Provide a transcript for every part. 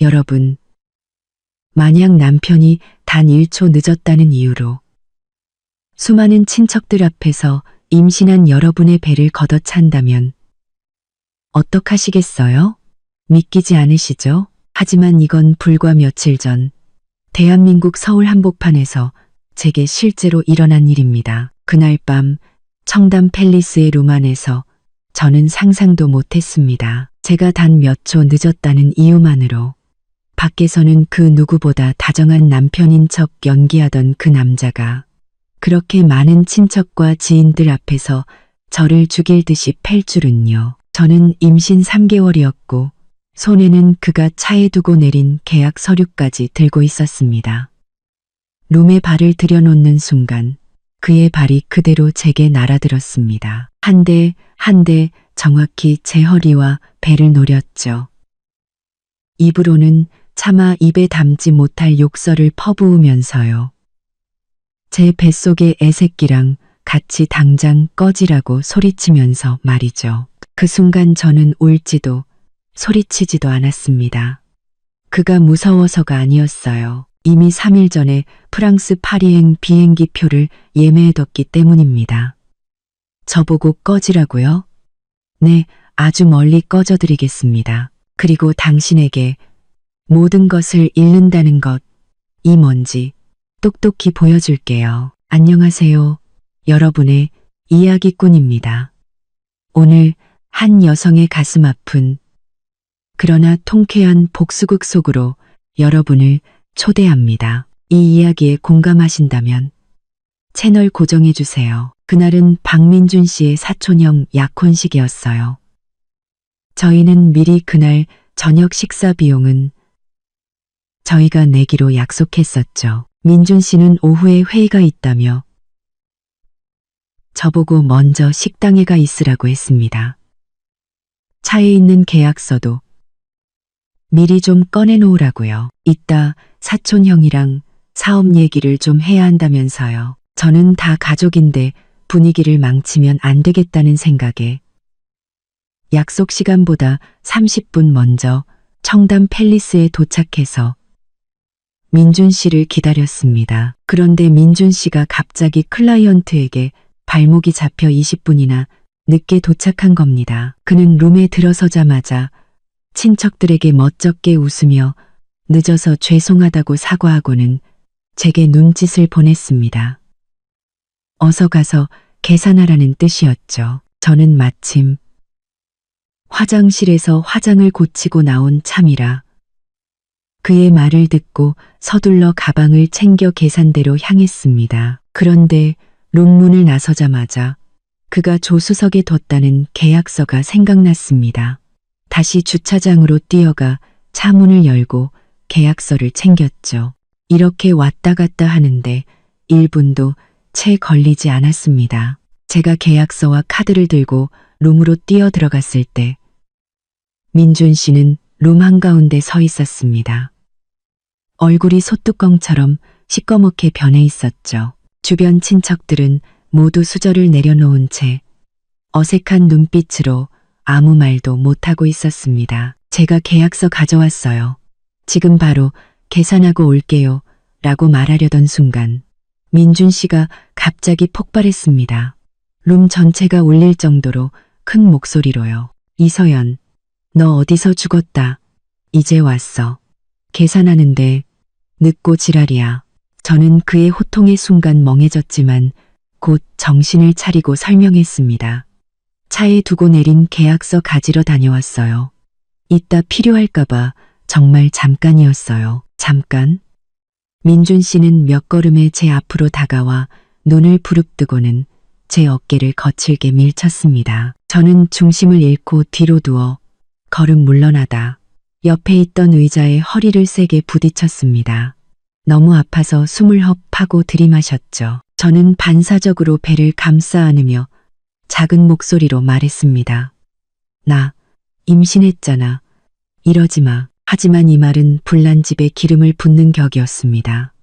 여러분, 만약 남편이 단 1초 늦었다는 이유로 수많은 친척들 앞에서 임신한 여러분의 배를 걷어찬다면 어떡하시겠어요? 믿기지 않으시죠? 하지만 이건 불과 며칠 전 대한민국 서울 한복판에서 제게 실제로 일어난 일입니다. 그날 밤 청담 팰리스의 룸 안에서 저는 상상도 못했습니다. 제가 단 몇 초 늦었다는 이유만으로 밖에서는 그 누구보다 다정한 남편인 척 연기하던 그 남자가 그렇게 많은 친척과 지인들 앞에서 저를 죽일 듯이 팰 줄은요. 저는 임신 3개월이었고 손에는 그가 차에 두고 내린 계약 서류까지 들고 있었습니다. 룸에 발을 들여놓는 순간 그의 발이 그대로 제게 날아들었습니다. 한 대 한 대 정확히 제 허리와 배를 노렸죠. 입으로는 차마 입에 담지 못할 욕설을 퍼부으면서요. 제 뱃속의 애새끼랑 같이 당장 꺼지라고 소리치면서 말이죠. 그 순간 저는 울지도 소리치지도 않았습니다. 그가 무서워서가 아니었어요. 이미 3일 전에 프랑스 파리행 비행기 표를 예매해뒀기 때문입니다. 저보고 꺼지라고요? 네, 아주 멀리 꺼져드리겠습니다. 그리고 당신에게 모든 것을 잃는다는 것, 이 뭔지 똑똑히 보여줄게요. 안녕하세요. 여러분의 이야기꾼입니다. 오늘 한 여성의 가슴 아픈 그러나 통쾌한 복수극 속으로 여러분을 초대합니다. 이 이야기에 공감하신다면 채널 고정해주세요. 그날은 박민준 씨의 사촌형 약혼식이었어요. 저희는 미리 그날 저녁 식사 비용은 저희가 내기로 약속했었죠. 민준 씨는 오후에 회의가 있다며 저보고 먼저 식당에 가 있으라고 했습니다. 차에 있는 계약서도 미리 좀 꺼내놓으라고요. 이따 사촌 형이랑 사업 얘기를 좀 해야 한다면서요. 저는 다 가족인데 분위기를 망치면 안 되겠다는 생각에 약속 시간보다 30분 먼저 청담 팰리스에 도착해서 민준 씨를 기다렸습니다. 그런데 민준 씨가 갑자기 클라이언트에게 발목이 잡혀 20분이나 늦게 도착한 겁니다. 그는 룸에 들어서자마자 친척들에게 멋쩍게 웃으며 늦어서 죄송하다고 사과하고는 제게 눈짓을 보냈습니다. 어서 가서 계산하라는 뜻이었죠. 저는 마침 화장실에서 화장을 고치고 나온 참이라 그의 말을 듣고 서둘러 가방을 챙겨 계산대로 향했습니다. 그런데 룸문을 나서자마자 그가 조수석에 뒀다는 계약서가 생각났습니다. 다시 주차장으로 뛰어가 차 문을 열고 계약서를 챙겼죠. 이렇게 왔다 갔다 하는데 1분도 채 걸리지 않았습니다. 제가 계약서와 카드를 들고 룸으로 뛰어 들어갔을 때 민준 씨는 룸 한가운데 서 있었습니다. 얼굴이 소뚜껑처럼 시꺼멓게 변해 있었죠. 주변 친척들은 모두 수저를 내려놓은 채 어색한 눈빛으로 아무 말도 못하고 있었습니다. 제가 계약서 가져왔어요. 지금 바로 계산하고 올게요. 라고 말하려던 순간 민준 씨가 갑자기 폭발했습니다. 룸 전체가 울릴 정도로 큰 목소리로요. 이서연, 너 어디서 죽었다. 이제 왔어. 계산하는데 늦고 지랄이야. 저는 그의 호통의 순간 멍해졌지만 곧 정신을 차리고 설명했습니다. 차에 두고 내린 계약서 가지러 다녀왔어요. 이따 필요할까봐 정말 잠깐이었어요. 잠깐? 민준 씨는 몇 걸음에 제 앞으로 다가와 눈을 부릅뜨고는 제 어깨를 거칠게 밀쳤습니다. 저는 중심을 잃고 뒤로 누워 걸음 물러나다 옆에 있던 의자에 허리를 세게 부딪혔습니다. 너무 아파서 숨을 헙하고 들이마셨죠. 저는 반사적으로 배를 감싸 안으며 작은 목소리로 말했습니다. 나 임신했잖아. 이러지 마. 하지만 이 말은 불난 집에 기름을 붓는 격이었습니다.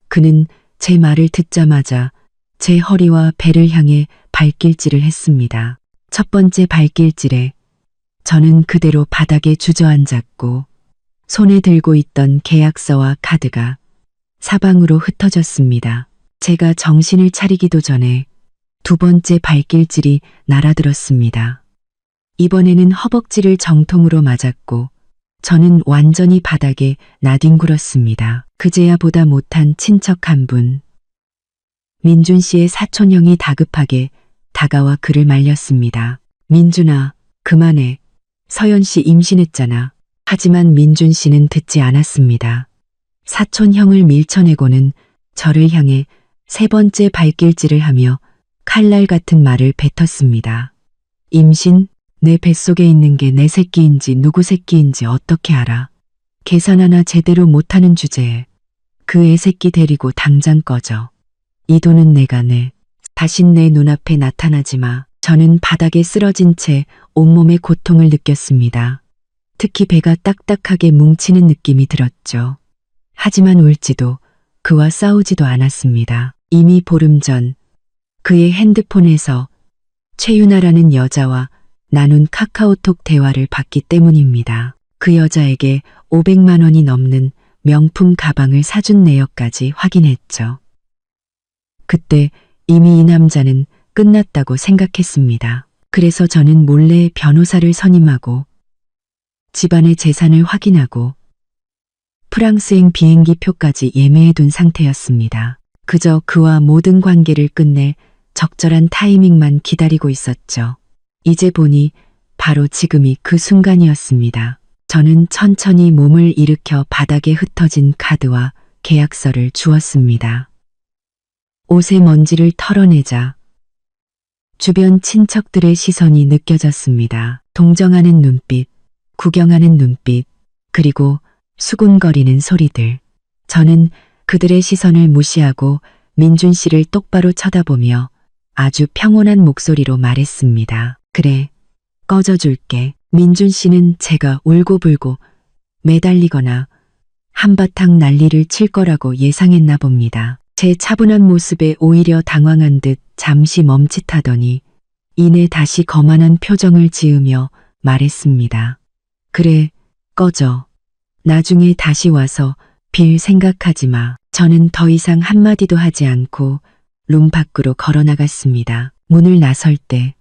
그는 제 말을 듣자마자 제 허리와 배를 향해 발길질을 했습니다. 첫 번째 발길질에 저는 그대로 바닥에 주저앉았고 손에 들고 있던 계약서와 카드가 사방으로 흩어졌습니다. 제가 정신을 차리기도 전에 두 번째 발길질이 날아들었습니다. 이번에는 허벅지를 정통으로 맞았고 저는 완전히 바닥에 나뒹굴었습니다. 그제야 보다 못한 친척 한 분. 민준 씨의 사촌형이 다급하게 다가와 그를 말렸습니다. 민준아, 그만해. 서연 씨 임신했잖아. 하지만 민준 씨는 듣지 않았습니다. 사촌형을 밀쳐내고는 저를 향해 세 번째 발길질을 하며 칼날 같은 말을 뱉었습니다. 임신? 내 뱃속에 있는 게 내 새끼인지 누구 새끼인지 어떻게 알아? 계산 하나 제대로 못하는 주제에 그 애 새끼 데리고 당장 꺼져. 이 돈은 내가 내. 다신 내 눈앞에 나타나지 마. 저는 바닥에 쓰러진 채 온몸의 고통을 느꼈습니다. 특히 배가 딱딱하게 뭉치는 느낌이 들었죠. 하지만 울지도 그와 싸우지도 않았습니다. 이미 보름 전 그의 핸드폰에서 최윤아라는 여자와 나눈 카카오톡 대화를 봤기 때문입니다. 그 여자에게 500만 원이 넘는 명품 가방을 사준 내역까지 확인했죠. 그때 이미 이 남자는 끝났다고 생각했습니다. 그래서 저는 몰래 변호사를 선임하고 집안의 재산을 확인하고 프랑스행 비행기 표까지 예매해둔 상태였습니다. 그저 그와 모든 관계를 끝낼 적절한 타이밍만 기다리고 있었죠. 이제 보니 바로 지금이 그 순간이었습니다. 저는 천천히 몸을 일으켜 바닥에 흩어진 카드와 계약서를 주웠습니다. 옷의 먼지를 털어내자 주변 친척들의 시선이 느껴졌습니다. 동정하는 눈빛, 구경하는 눈빛, 그리고 수군거리는 소리들. 저는 그들의 시선을 무시하고 민준 씨를 똑바로 쳐다보며 아주 평온한 목소리로 말했습니다. 그래, 꺼져줄게. 민준 씨는 제가 울고불고 매달리거나 한바탕 난리를 칠 거라고 예상했나 봅니다. 제 차분한 모습에 오히려 당황한 듯 잠시 멈칫하더니 이내 다시 거만한 표정을 지으며 말했습니다. 그래, 꺼져. 나중에 다시 와서 빌 생각하지 마. 저는 더 이상 한마디도 하지 않고 룸 밖으로 걸어나갔습니다. 문을 나설 때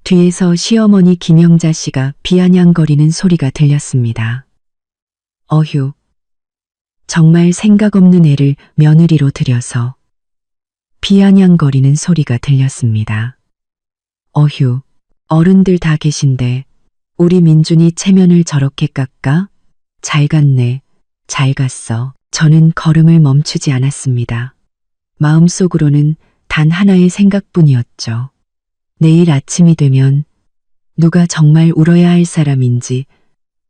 뒤에서 시어머니 김영자 씨가 비아냥거리는 소리가 들렸습니다. 어휴, 정말 생각 없는 애를 며느리로 들여서 비아냥거리는 소리가 들렸습니다. 어휴, 어른들 다 계신데 우리 민준이 체면을 저렇게 깎아? 잘 갔네, 잘 갔어. 저는 걸음을 멈추지 않았습니다. 마음속으로는 단 하나의 생각뿐이었죠. 내일 아침이 되면 누가 정말 울어야 할 사람인지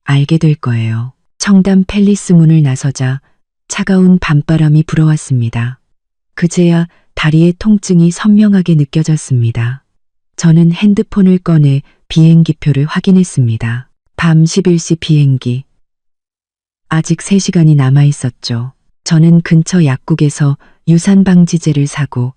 알게 될 거예요. 청담 팰리스 문을 나서자 차가운 밤바람이 불어왔습니다. 그제야 다리의 통증이 선명하게 느껴졌습니다. 저는 핸드폰을 꺼내 비행기표를 확인했습니다. 밤 11시 비행기. 아직 3시간이 남아 있었죠. 저는 근처 약국에서 유산방지제를 사고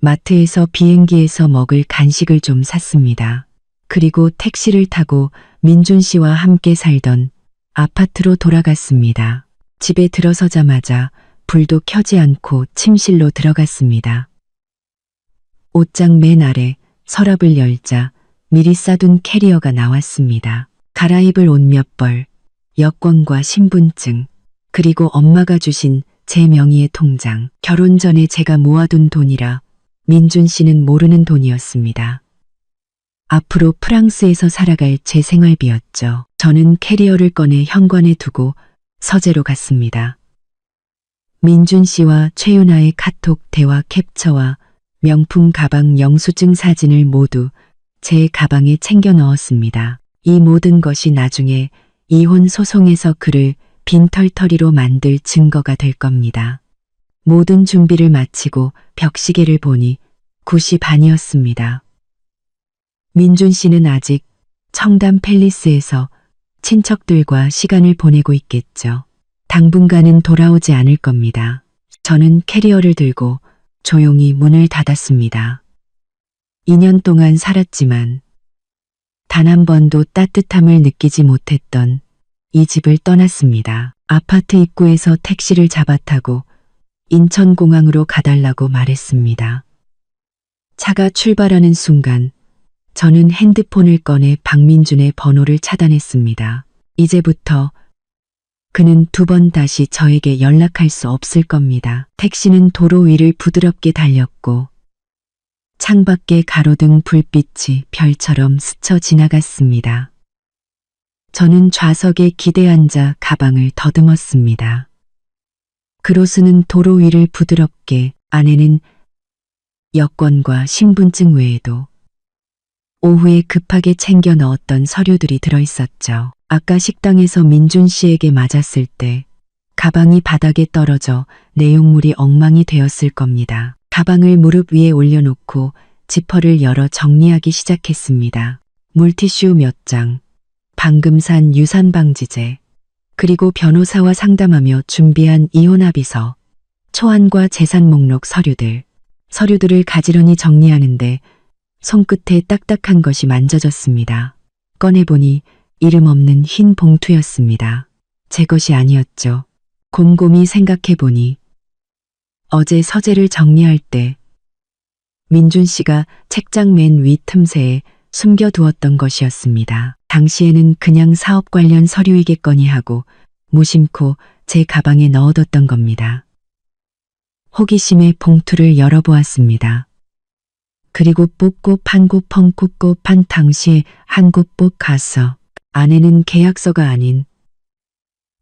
마트에서 비행기에서 먹을 간식을 좀 샀습니다. 그리고 택시를 타고 민준 씨와 함께 살던 아파트로 돌아갔습니다. 집에 들어서자마자 불도 켜지 않고 침실로 들어갔습니다. 옷장 맨 아래 서랍을 열자 미리 싸둔 캐리어가 나왔습니다. 갈아입을 옷 몇 벌, 여권과 신분증, 그리고 엄마가 주신 제 명의의 통장. 결혼 전에 제가 모아둔 돈이라 민준 씨는 모르는 돈이었습니다. 앞으로 프랑스에서 살아갈 제 생활비였죠. 저는 캐리어를 꺼내 현관에 두고 서재로 갔습니다. 민준 씨와 최윤아의 카톡 대화 캡처와 명품 가방 영수증 사진을 모두 제 가방에 챙겨 넣었습니다. 이 모든 것이 나중에 이혼 소송에서 그를 빈털터리로 만들 증거가 될 겁니다. 모든 준비를 마치고 벽시계를 보니 9시 반이었습니다. 민준 씨는 아직 청담 팰리스에서 친척들과 시간을 보내고 있겠죠. 당분간은 돌아오지 않을 겁니다. 저는 캐리어를 들고 조용히 문을 닫았습니다. 2년 동안 살았지만 단 한 번도 따뜻함을 느끼지 못했던 이 집을 떠났습니다. 아파트 입구에서 택시를 잡아타고 인천공항으로 가달라고 말했습니다. 차가 출발하는 순간 저는 핸드폰을 꺼내 박민준의 번호를 차단했습니다. 이제부터 그는 2번 다시 저에게 연락할 수 없을 겁니다. 택시는 도로 위를 부드럽게 달렸고 창밖에 가로등 불빛이 별처럼 스쳐 지나갔습니다. 저는 좌석에 기대 앉아 가방을 더듬었습니다. 그로수는 도로 위를 부드럽게, 안에는 여권과 신분증 외에도 오후에 급하게 챙겨 넣었던 서류들이 들어있었죠. 아까 식당에서 민준 씨에게 맞았을 때 가방이 바닥에 떨어져 내용물이 엉망이 되었을 겁니다. 가방을 무릎 위에 올려놓고 지퍼를 열어 정리하기 시작했습니다. 물티슈 몇 장, 방금 산 유산방지제, 그리고 변호사와 상담하며 준비한 이혼합의서, 초안과 재산 목록 서류들을 가지런히 정리하는데 손끝에 딱딱한 것이 만져졌습니다. 꺼내보니 이름 없는 흰 봉투였습니다. 제 것이 아니었죠. 곰곰이 생각해보니 어제 서재를 정리할 때 민준 씨가 책장 맨 위 틈새에 숨겨두었던 것이었습니다. 당시에는 그냥 사업 관련 서류이겠거니 하고 무심코 제 가방에 넣어뒀던 겁니다. 호기심에 봉투를 열어보았습니다. 그리고 뽑고 판고 펑쿠고 판 당시에 한곳 뽑 가서 안에는 계약서가 아닌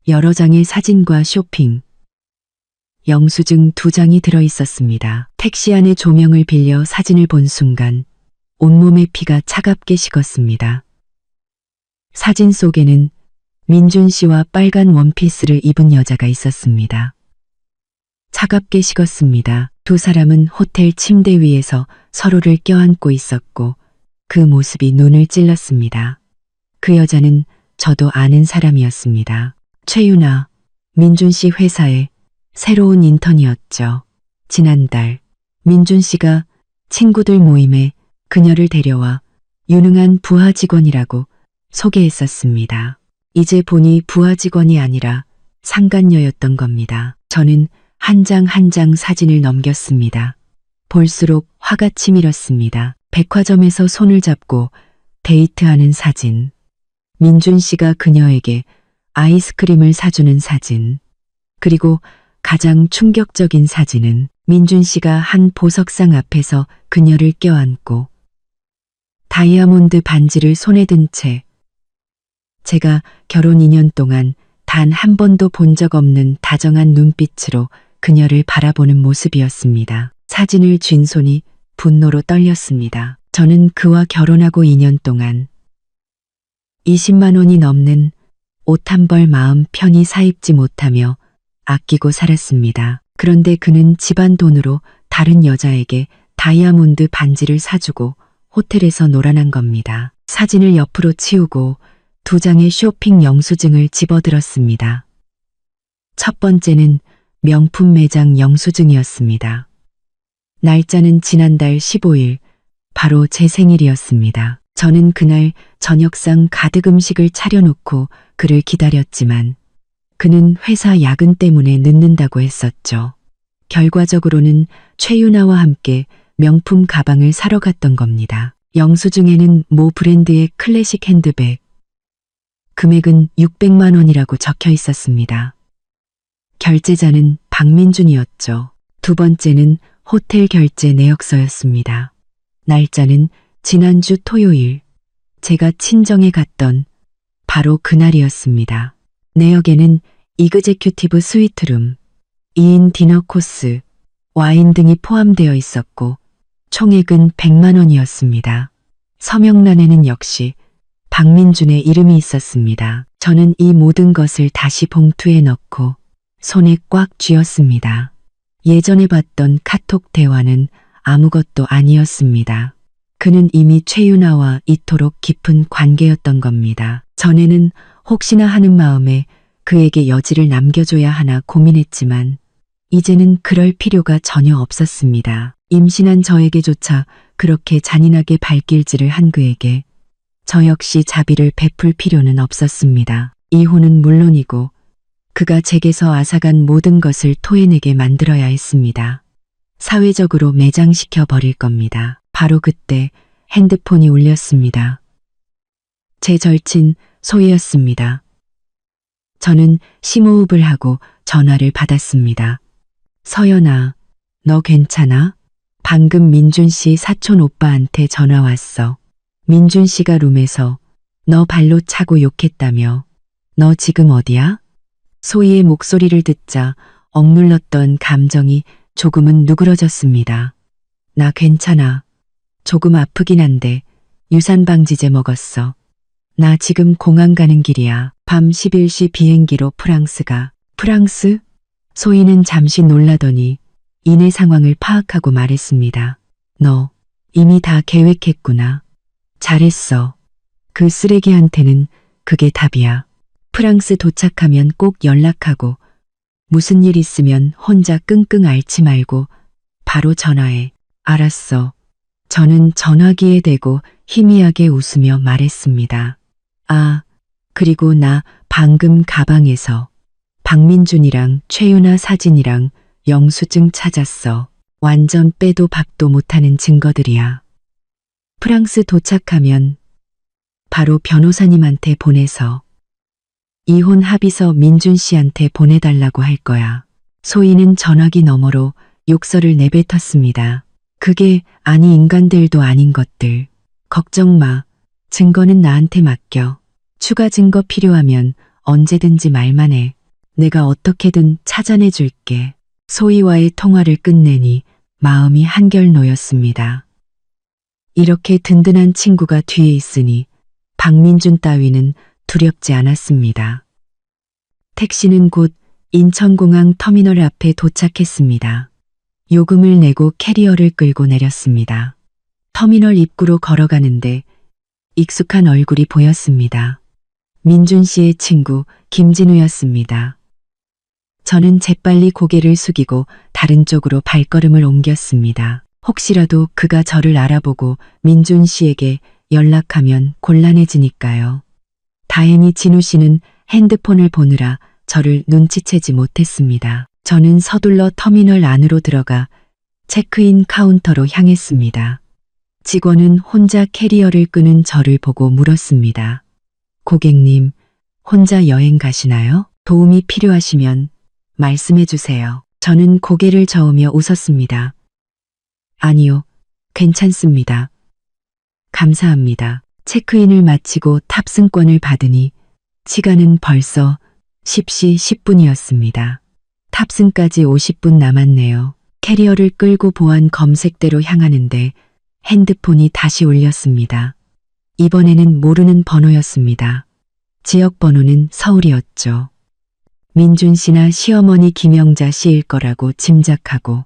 여러 장의 사진과 쇼핑, 영수증 2장이 들어있었습니다. 택시 안의 조명을 빌려 사진을 본 순간 온몸의 피가 차갑게 식었습니다. 사진 속에는 민준 씨와 빨간 원피스를 입은 여자가 있었습니다. 차갑게 식었습니다. 2 사람은 호텔 침대 위에서 서로를 껴안고 있었고 그 모습이 눈을 찔렀습니다. 그 여자는 저도 아는 사람이었습니다. 최유나, 민준 씨 회사의 새로운 인턴이었죠. 지난달 민준 씨가 친구들 모임에 그녀를 데려와 유능한 부하 직원이라고 소개했었습니다. 이제 보니 부하 직원이 아니라 상간녀였던 겁니다. 저는 한 장 한 장 사진을 넘겼습니다. 볼수록 화가 치밀었습니다. 백화점에서 손을 잡고 데이트하는 사진, 민준 씨가 그녀에게 아이스크림을 사주는 사진, 그리고 가장 충격적인 사진은 민준 씨가 한 보석상 앞에서 그녀를 껴안고 다이아몬드 반지를 손에 든 채 제가 결혼 2년 동안 단 한 번도 본 적 없는 다정한 눈빛으로 그녀를 바라보는 모습이었습니다. 사진을 쥔 손이 분노로 떨렸습니다. 저는 그와 결혼하고 2년 동안 20만 원이 넘는 옷 한 벌 마음 편히 사입지 못하며 아끼고 살았습니다. 그런데 그는 집안 돈으로 다른 여자에게 다이아몬드 반지를 사주고 호텔에서 놀아난 겁니다. 사진을 옆으로 치우고 2장의 쇼핑 영수증을 집어들었습니다. 첫 번째는 명품 매장 영수증이었습니다. 날짜는 지난달 15일, 바로 제 생일이었습니다. 저는 그날 저녁상 가득 음식을 차려놓고 그를 기다렸지만 그는 회사 야근 때문에 늦는다고 했었죠. 결과적으로는 최유나와 함께 명품 가방을 사러 갔던 겁니다. 영수증에는 모 브랜드의 클래식 핸드백, 금액은 600만 원이라고 적혀 있었습니다. 결제자는 박민준이었죠. 2 번째는 호텔 결제 내역서였습니다. 날짜는 지난주 토요일, 제가 친정에 갔던 바로 그날이었습니다. 내역에는 이그제큐티브 스위트룸, 2인 디너 코스, 와인 등이 포함되어 있었고 총액은 100만 원이었습니다. 서명란에는 역시 박민준의 이름이 있었습니다. 저는 이 모든 것을 다시 봉투에 넣고 손에 꽉 쥐었습니다. 예전에 봤던 카톡 대화는 아무것도 아니었습니다. 그는 이미 최유나와 이토록 깊은 관계였던 겁니다. 전에는 혹시나 하는 마음에 그에게 여지를 남겨줘야 하나 고민했지만 이제는 그럴 필요가 전혀 없었습니다. 임신한 저에게조차 그렇게 잔인하게 발길질을 한 그에게 저 역시 자비를 베풀 필요는 없었습니다. 이혼은 물론이고 그가 제게서 앗아간 모든 것을 토해내게 만들어야 했습니다. 사회적으로 매장시켜 버릴 겁니다. 바로 그때 핸드폰이 울렸습니다. 제 절친 소희였습니다. 저는 심호흡을 하고 전화를 받았습니다. 서연아, 너 괜찮아? 방금 민준 씨 사촌 오빠한테 전화 왔어. 민준 씨가 룸에서 너 발로 차고 욕했다며. 너 지금 어디야? 소희의 목소리를 듣자 억눌렀던 감정이 조금은 누그러졌습니다. 나 괜찮아. 조금 아프긴 한데 유산방지제 먹었어. 나 지금 공항 가는 길이야. 밤 11시 비행기로 프랑스가. 프랑스? 소희는 잠시 놀라더니 이내 상황을 파악하고 말했습니다. 너 이미 다 계획했구나. 잘했어. 그 쓰레기한테는 그게 답이야. 프랑스 도착하면 꼭 연락하고 무슨 일 있으면 혼자 끙끙 앓지 말고 바로 전화해. 알았어. 저는 전화기에 대고 희미하게 웃으며 말했습니다. 아, 그리고 나 방금 가방에서 박민준이랑 최윤아 사진이랑 영수증 찾았어. 완전 빼도 박도 못하는 증거들이야. 프랑스 도착하면 바로 변호사님한테 보내서 이혼 합의서 민준 씨한테 보내달라고 할 거야. 소희는 전화기 너머로 욕설을 내뱉었습니다. 그게 아니 인간들도 아닌 것들. 걱정 마. 증거는 나한테 맡겨. 추가 증거 필요하면 언제든지 말만 해. 내가 어떻게든 찾아내 줄게. 소희와의 통화를 끝내니 마음이 한결 놓였습니다. 이렇게 든든한 친구가 뒤에 있으니 박민준 따위는 두렵지 않았습니다. 택시는 곧 인천공항 터미널 앞에 도착했습니다. 요금을 내고 캐리어를 끌고 내렸습니다. 터미널 입구로 걸어가는데 익숙한 얼굴이 보였습니다. 민준 씨의 친구 김진우였습니다. 저는 재빨리 고개를 숙이고 다른 쪽으로 발걸음을 옮겼습니다. 혹시라도 그가 저를 알아보고 민준 씨에게 연락하면 곤란해지니까요. 다행히 진우 씨는 핸드폰을 보느라 저를 눈치채지 못했습니다. 저는 서둘러 터미널 안으로 들어가 체크인 카운터로 향했습니다. 직원은 혼자 캐리어를 끄는 저를 보고 물었습니다. 고객님, 혼자 여행 가시나요? 도움이 필요하시면 말씀해 주세요. 저는 고개를 저으며 웃었습니다. 아니요, 괜찮습니다. 감사합니다. 체크인을 마치고 탑승권을 받으니 시간은 벌써 10시 10분이었습니다. 탑승까지 50분 남았네요. 캐리어를 끌고 보안 검색대로 향하는데 핸드폰이 다시 울렸습니다. 이번에는 모르는 번호였습니다. 지역 번호는 서울이었죠. 민준 씨나 시어머니 김영자 씨일 거라고 짐작하고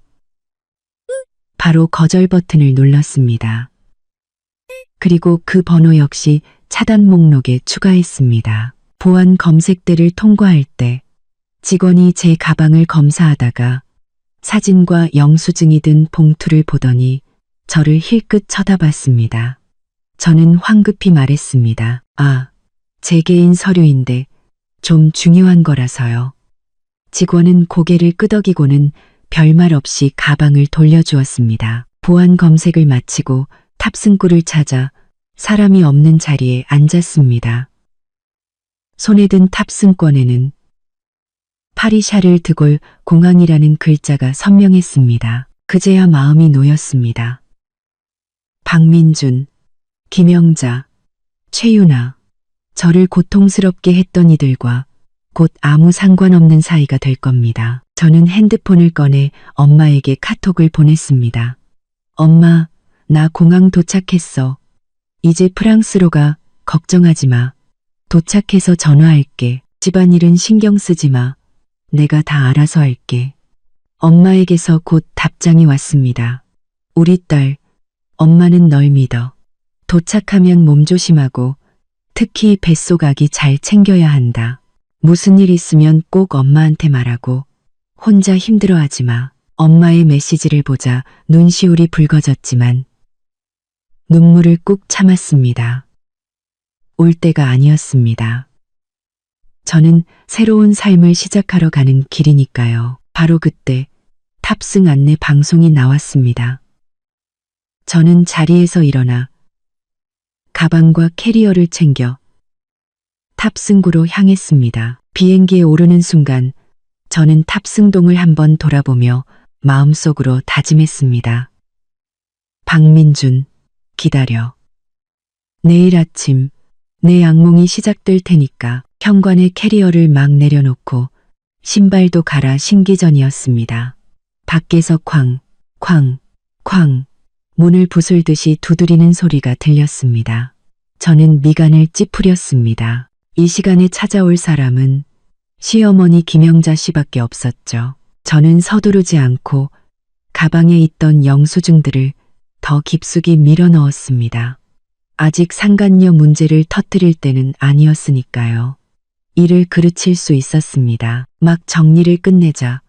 바로 거절 버튼을 눌렀습니다. 그리고 그 번호 역시 차단 목록에 추가했습니다. 보안 검색대를 통과할 때 직원이 제 가방을 검사하다가 사진과 영수증이 든 봉투를 보더니 저를 힐끗 쳐다봤습니다. 저는 황급히 말했습니다. 아, 제 개인 서류인데 좀 중요한 거라서요. 직원은 고개를 끄덕이고는 별말 없이 가방을 돌려주었습니다. 보안 검색을 마치고 탑승구를 찾아 사람이 없는 자리에 앉았습니다. 손에 든 탑승권에는 파리샤를 드골 공항이라는 글자가 선명했습니다. 그제야 마음이 놓였습니다. 박민준, 김영자, 최윤아, 저를 고통스럽게 했던 이들과 곧 아무 상관없는 사이가 될 겁니다. 저는 핸드폰을 꺼내 엄마에게 카톡을 보냈습니다. 엄마, 나 공항 도착했어. 이제 프랑스로 가. 걱정하지 마. 도착해서 전화할게. 집안일은 신경 쓰지 마. 내가 다 알아서 할게. 엄마에게서 곧 답장이 왔습니다. 우리 딸, 엄마는 널 믿어. 도착하면 몸조심하고 특히 뱃속 아기 잘 챙겨야 한다. 무슨 일 있으면 꼭 엄마한테 말하고 혼자 힘들어하지 마. 엄마의 메시지를 보자 눈시울이 붉어졌지만 눈물을 꾹 참았습니다. 울 때가 아니었습니다. 저는 새로운 삶을 시작하러 가는 길이니까요. 바로 그때 탑승 안내 방송이 나왔습니다. 저는 자리에서 일어나 가방과 캐리어를 챙겨 탑승구로 향했습니다. 비행기에 오르는 순간 저는 탑승동을 한번 돌아보며 마음속으로 다짐했습니다. 박민준, 기다려. 내일 아침 내 악몽이 시작될 테니까. 현관에 캐리어를 막 내려놓고 신발도 갈아 신기 전이었습니다. 밖에서 쾅, 쾅, 쾅 문을 부술듯이 두드리는 소리가 들렸습니다. 저는 미간을 찌푸렸습니다. 이 시간에 찾아올 사람은 시어머니 김영자 씨밖에 없었죠. 저는 서두르지 않고 가방에 있던 영수증들을 더 깊숙이 밀어 넣었습니다. 아직 상간녀 문제를 터뜨릴 때는 아니었으니까요. 일을 그르칠 수 있었습니다. 막 정리를 끝내자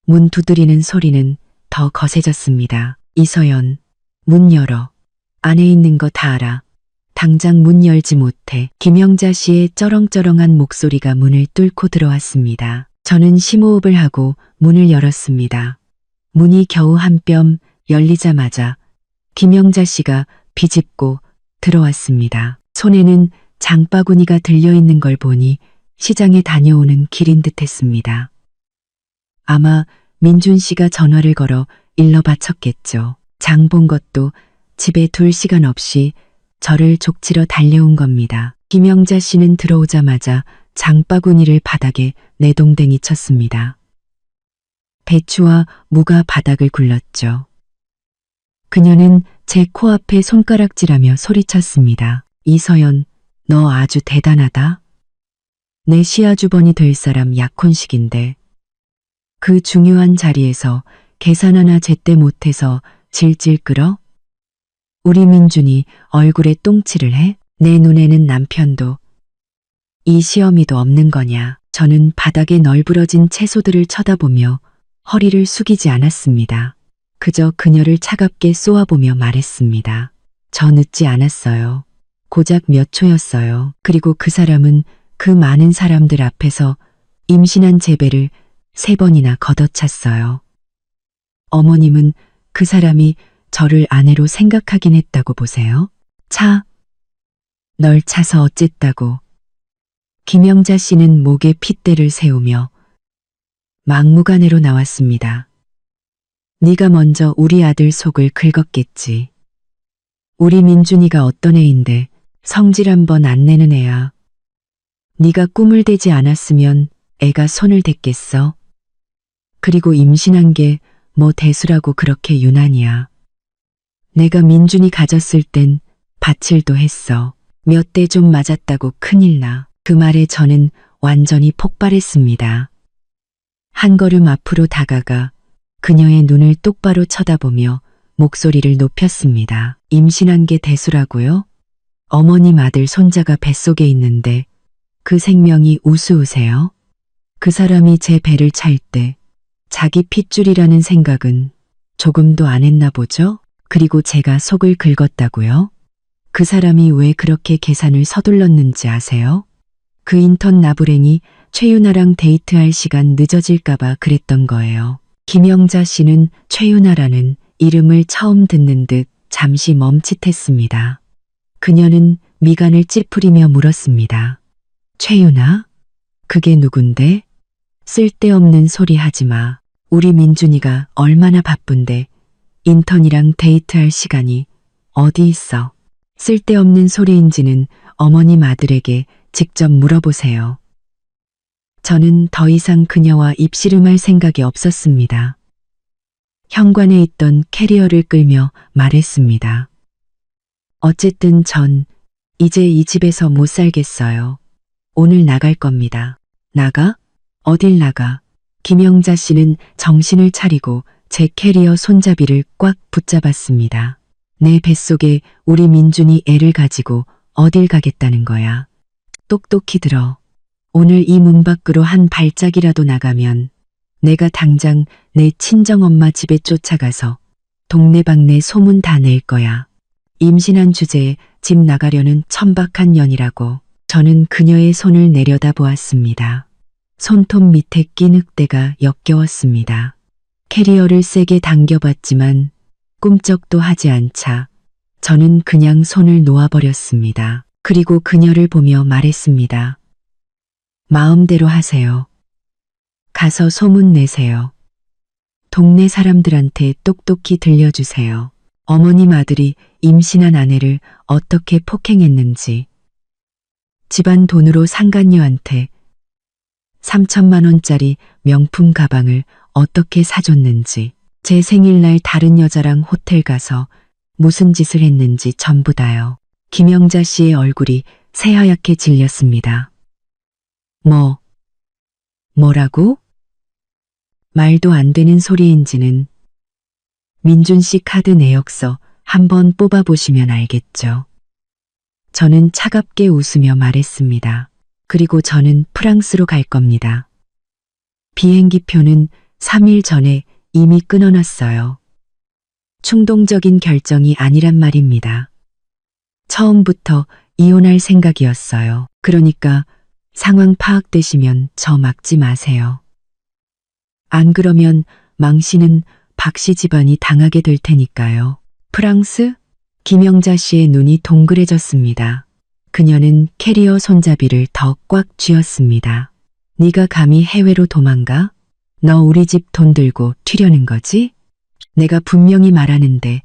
문 두드리는 소리는 더 거세졌습니다. 이서연, 문 열어. 안에 있는 거 다 알아. 당장 문 열지 못해. 김영자 씨의 쩌렁쩌렁한 목소리가 문을 뚫고 들어왔습니다. 저는 심호흡을 하고 문을 열었습니다. 문이 겨우 한 뼘 열리자마자 김영자 씨가 비집고 들어왔습니다. 손에는 장바구니가 들려있는 걸 보니 시장에 다녀오는 길인 듯했습니다. 아마 민준 씨가 전화를 걸어 일러 바쳤겠죠. 장 본 것도 집에 둘 시간 없이 저를 족치러 달려온 겁니다. 김영자 씨는 들어오자마자 장바구니를 바닥에 내동댕이 쳤습니다. 배추와 무가 바닥을 굴렀죠. 그녀는 제 코앞에 손가락질하며 소리쳤습니다. 이서연, 너 아주 대단하다. 내 시아주번이 될 사람 약혼식인데 그 중요한 자리에서 계산 하나 제때 못해서 질질 끌어? 우리 민준이 얼굴에 똥칠을 해? 내 눈에는 남편도 이 시어미도 없는 거냐. 저는 바닥에 널브러진 채소들을 쳐다보며 허리를 숙이지 않았습니다. 그저 그녀를 차갑게 쏘아보며 말했습니다. 저 늦지 않았어요. 고작 몇 초였어요. 그리고 그 사람은 그 많은 사람들 앞에서 임신한 제 배를 3번이나 걷어찼어요. 어머님은 그 사람이 저를 아내로 생각하긴 했다고 보세요. 널 차서 어쨌다고. 김영자 씨는 목에 핏대를 세우며 막무가내로 나왔습니다. 네가 먼저 우리 아들 속을 긁었겠지. 우리 민준이가 어떤 애인데 성질 한번 안 내는 애야. 네가 꿈을 대지 않았으면 애가 손을 댔겠어. 그리고 임신한 게 뭐 대수라고 그렇게 유난이야. 내가 민준이 가졌을 땐 바칠도 했어. 몇 대 좀 맞았다고 큰일 나. 그 말에 저는 완전히 폭발했습니다. 한 걸음 앞으로 다가가 그녀의 눈을 똑바로 쳐다보며 목소리를 높였습니다. 임신한 게 대수라고요? 어머님 아들 손자가 뱃속에 있는데 그 생명이 우스우세요? 그 사람이 제 배를 찰 때 자기 핏줄이라는 생각은 조금도 안 했나 보죠? 그리고 제가 속을 긁었다고요? 그 사람이 왜 그렇게 계산을 서둘렀는지 아세요? 그 인턴 나부랭이 최윤아랑 데이트할 시간 늦어질까봐 그랬던 거예요. 김영자 씨는 최윤아라는 이름을 처음 듣는 듯 잠시 멈칫했습니다. 그녀는 미간을 찌푸리며 물었습니다. 최윤아? 그게 누군데? 쓸데없는 소리 하지 마. 우리 민준이가 얼마나 바쁜데 인턴이랑 데이트할 시간이 어디 있어. 쓸데없는 소리인지는 어머님 아들에게 직접 물어보세요. 저는 더 이상 그녀와 입씨름할 생각이 없었습니다. 현관에 있던 캐리어를 끌며 말했습니다. 어쨌든 전 이제 이 집에서 못 살겠어요. 오늘 나갈 겁니다. 나가? 어딜 나가? 김영자 씨는 정신을 차리고 제 캐리어 손잡이를 꽉 붙잡았습니다. 내 뱃속에 우리 민준이 애를 가지고 어딜 가겠다는 거야. 똑똑히 들어. 오늘 이 문 밖으로 한 발짝이라도 나가면 내가 당장 내 친정엄마 집에 쫓아가서 동네방네 소문 다 낼 거야. 임신한 주제에 집 나가려는 천박한 년이라고. 저는 그녀의 손을 내려다보았습니다. 손톱 밑에 낀 흑대가 역겨웠습니다. 캐리어를 세게 당겨봤지만 꿈쩍도 하지 않자 저는 그냥 손을 놓아버렸습니다. 그리고 그녀를 보며 말했습니다. 마음대로 하세요. 가서 소문 내세요. 동네 사람들한테 똑똑히 들려주세요. 어머님 아들이 임신한 아내를 어떻게 폭행했는지, 집안 돈으로 상간녀한테 3천만 원짜리 명품 가방을 어떻게 사줬는지, 제 생일날 다른 여자랑 호텔 가서 무슨 짓을 했는지 전부 다요. 김영자 씨의 얼굴이 새하얗게 질렸습니다. 뭐라고? 말도 안 되는 소리인지는 민준 씨 카드 내역서 한번 뽑아보시면 알겠죠. 저는 차갑게 웃으며 말했습니다. 그리고 저는 프랑스로 갈 겁니다. 비행기표는 3일 전에 이미 끊어놨어요. 충동적인 결정이 아니란 말입니다. 처음부터 이혼할 생각이었어요. 그러니까 상황 파악되시면 저 막지 마세요. 안 그러면 망신은 박 씨 집안이 당하게 될 테니까요. 프랑스? 김영자 씨의 눈이 동그래졌습니다. 그녀는 캐리어 손잡이를 더 꽉 쥐었습니다. 네가 감히 해외로 도망가? 너 우리 집 돈 들고 튀려는 거지? 내가 분명히 말하는데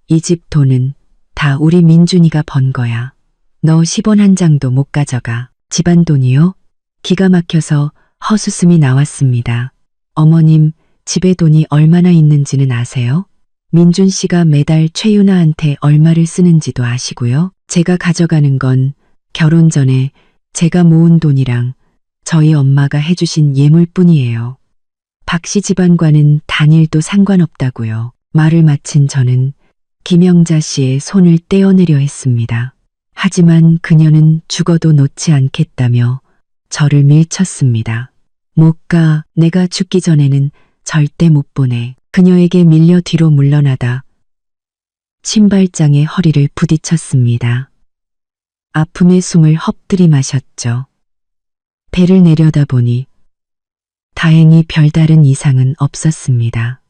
이 집 돈은 다 우리 민준이가 번 거야. 너 10원 한 장도 못 가져가. 집안 돈이요? 기가 막혀서 헛웃음이 나왔습니다. 어머님, 집에 돈이 얼마나 있는지는 아세요? 민준 씨가 매달 최유나한테 얼마를 쓰는지도 아시고요. 제가 가져가는 건 결혼 전에 제가 모은 돈이랑 저희 엄마가 해주신 예물뿐이에요. 박 씨 집안과는 단일도 상관없다고요. 말을 마친 저는 김영자 씨의 손을 떼어내려 했습니다. 하지만 그녀는 죽어도 놓지 않겠다며 저를 밀쳤습니다. 못 가, 내가 죽기 전에는 절대 못 보내. 그녀에게 밀려 뒤로 물러나다 신발장에 허리를 부딪혔습니다. 아픔의 숨을 헛들이 마셨죠. 배를 내려다보니 다행히 별다른 이상은 없었습니다.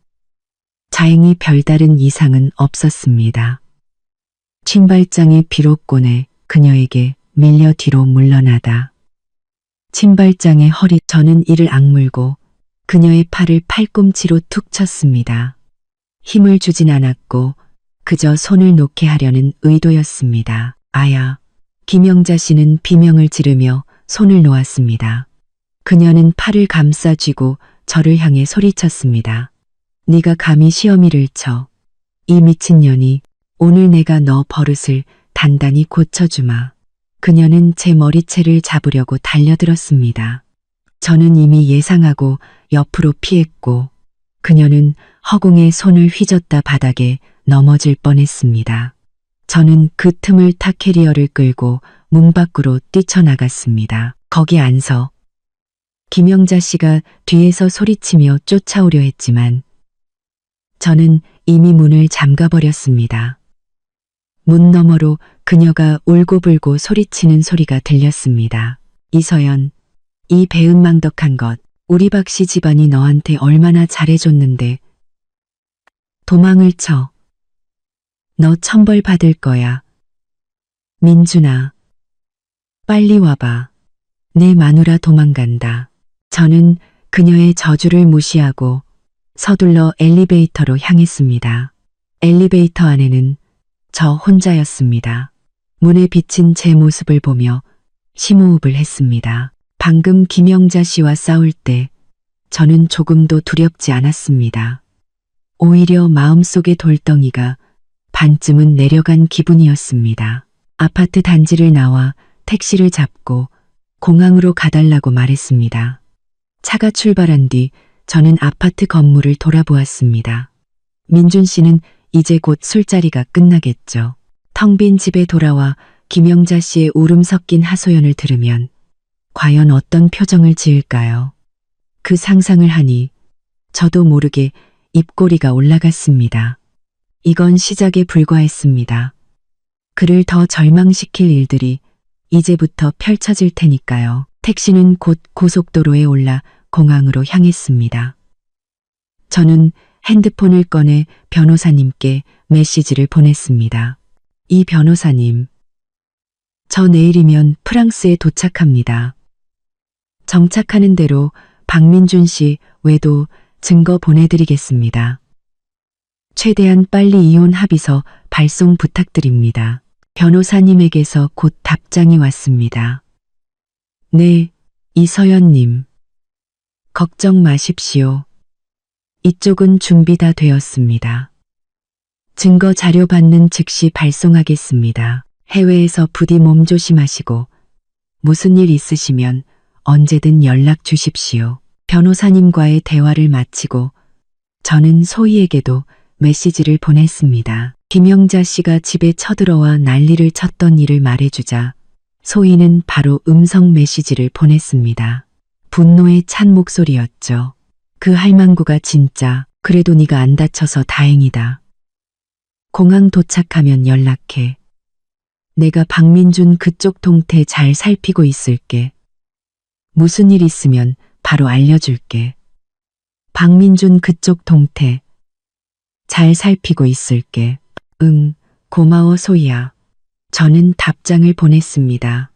신발장에 비록 꺼내 그녀에게 밀려 뒤로 물러나다 신발장의 허리 저는 이를 악물고 그녀의 팔을 팔꿈치로 툭 쳤습니다. 힘을 주진 않았고 그저 손을 놓게 하려는 의도였습니다. 아야. 김영자 씨는 비명을 지르며 손을 놓았습니다. 그녀는 팔을 감싸 쥐고 저를 향해 소리쳤습니다. 네가 감히 시어미를 쳐. 이 미친년이. 오늘 내가 너 버릇을 단단히 고쳐주마. 그녀는 제 머리채를 잡으려고 달려들었습니다. 저는 이미 예상하고 옆으로 피했고 그녀는 허공에 손을 휘젓다 바닥에 넘어질 뻔했습니다. 저는 그 틈을 타 캐리어를 끌고 문 밖으로 뛰쳐나갔습니다. 거기 안 서. 김영자 씨가 뒤에서 소리치며 쫓아오려 했지만 저는 이미 문을 잠가버렸습니다. 문 너머로 그녀가 울고불고 소리치는 소리가 들렸습니다. 이서연, 이 배은망덕한 것, 우리 박 씨 집안이 너한테 얼마나 잘해줬는데 도망을 쳐. 너 천벌 받을 거야. 민준아, 빨리 와봐. 내 마누라 도망간다. 저는 그녀의 저주를 무시하고 서둘러 엘리베이터로 향했습니다. 엘리베이터 안에는 저 혼자였습니다. 문에 비친 제 모습을 보며 심호흡을 했습니다. 방금 김영자 씨와 싸울 때 저는 조금도 두렵지 않았습니다. 오히려 마음속의 돌덩이가 반쯤은 내려간 기분이었습니다. 아파트 단지를 나와 택시를 잡고 공항으로 가달라고 말했습니다. 차가 출발한 뒤 저는 아파트 건물을 돌아보았습니다. 민준 씨는 이제 곧 술자리가 끝나겠죠. 텅 빈 집에 돌아와 김영자 씨의 울음 섞인 하소연을 들으면 과연 어떤 표정을 지을까요? 그 상상을 하니 저도 모르게 입꼬리가 올라갔습니다. 이건 시작에 불과했습니다. 그를 더 절망시킬 일들이 이제부터 펼쳐질 테니까요. 택시는 곧 고속도로에 올라 공항으로 향했습니다. 저는 핸드폰을 꺼내 변호사님께 메시지를 보냈습니다. 이 변호사님, 저 내일이면 프랑스에 도착합니다. 정착하는 대로 박민준 씨 외도 증거 보내드리겠습니다. 최대한 빨리 이혼 합의서 발송 부탁드립니다. 변호사님에게서 곧 답장이 왔습니다. 네, 이서연님. 걱정 마십시오. 이쪽은 준비 다 되었습니다. 증거 자료 받는 즉시 발송하겠습니다. 해외에서 부디 몸 조심하시고 무슨 일 있으시면 언제든 연락 주십시오. 변호사님과의 대화를 마치고 저는 소희에게도 메시지를 보냈습니다. 김영자 씨가 집에 쳐들어와 난리를 쳤던 일을 말해주자 소희는 바로 음성 메시지를 보냈습니다. 분노에 찬 목소리였죠. 그 할망구가 진짜 그래도 네가 안 다쳐서 다행이다. 공항 도착하면 연락해. 내가 박민준 그쪽 동태 잘 살피고 있을게. 무슨 일 있으면 바로 알려줄게. 박민준 그쪽 동태 잘 살피고 있을게. 응, 고마워 소희야. 저는 답장을 보냈습니다.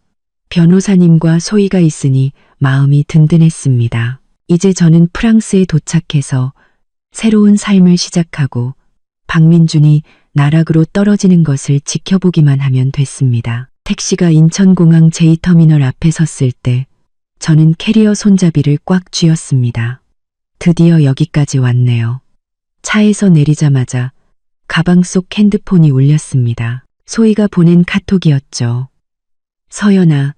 변호사님과 소희가 있으니 마음이 든든했습니다. 이제 저는 프랑스에 도착해서 새로운 삶을 시작하고 박민준이 나락으로 떨어지는 것을 지켜보기만 하면 됐습니다. 택시가 인천공항 제2터미널 앞에 섰을 때 저는 캐리어 손잡이를 꽉 쥐었습니다. 드디어 여기까지 왔네요. 차에서 내리자마자 가방 속 핸드폰이 울렸습니다. 소희가 보낸 카톡이었죠. 서연아,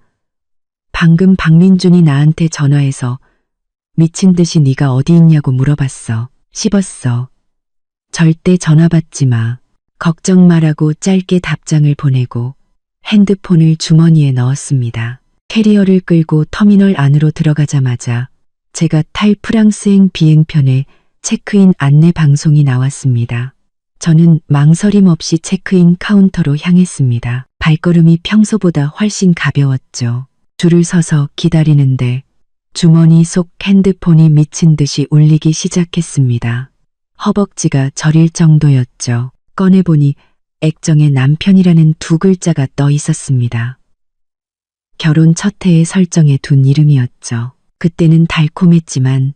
방금 박민준이 나한테 전화해서 미친 듯이 네가 어디 있냐고 물어봤어. 씹었어. 절대 전화 받지 마. 걱정 마라고 짧게 답장을 보내고 핸드폰을 주머니에 넣었습니다. 캐리어를 끌고 터미널 안으로 들어가자마자 제가 탈 프랑스행 비행편에 체크인 안내 방송이 나왔습니다. 저는 망설임 없이 체크인 카운터로 향했습니다. 발걸음이 평소보다 훨씬 가벼웠죠. 줄을 서서 기다리는데 주머니 속 핸드폰이 미친 듯이 울리기 시작했습니다. 허벅지가 저릴 정도였죠. 꺼내보니 액정에 남편이라는 두 글자가 떠 있었습니다. 결혼 첫 해에 설정해 둔 이름이었죠. 그때는 달콤했지만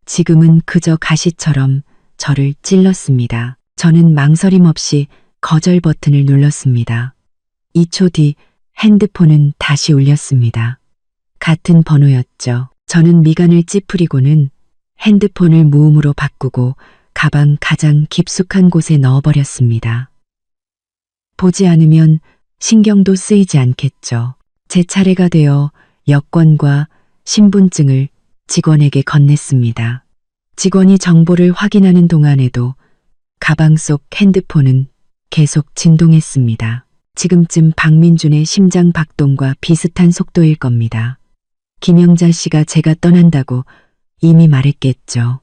지금은 그저 가시처럼 저를 찔렀습니다. 저는 망설임 없이 거절 버튼을 눌렀습니다. 2초 뒤 핸드폰은 다시 울렸습니다. 같은 번호였죠. 저는 미간을 찌푸리고는 핸드폰을 무음으로 바꾸고 가방 가장 깊숙한 곳에 넣어버렸습니다. 보지 않으면 신경도 쓰이지 않겠죠. 제 차례가 되어 여권과 신분증을 직원에게 건넸습니다. 직원이 정보를 확인하는 동안에도 가방 속 핸드폰은 계속 진동했습니다. 지금쯤 박민준의 심장 박동과 비슷한 속도일 겁니다. 김영자 씨가 제가 떠난다고 이미 말했겠죠.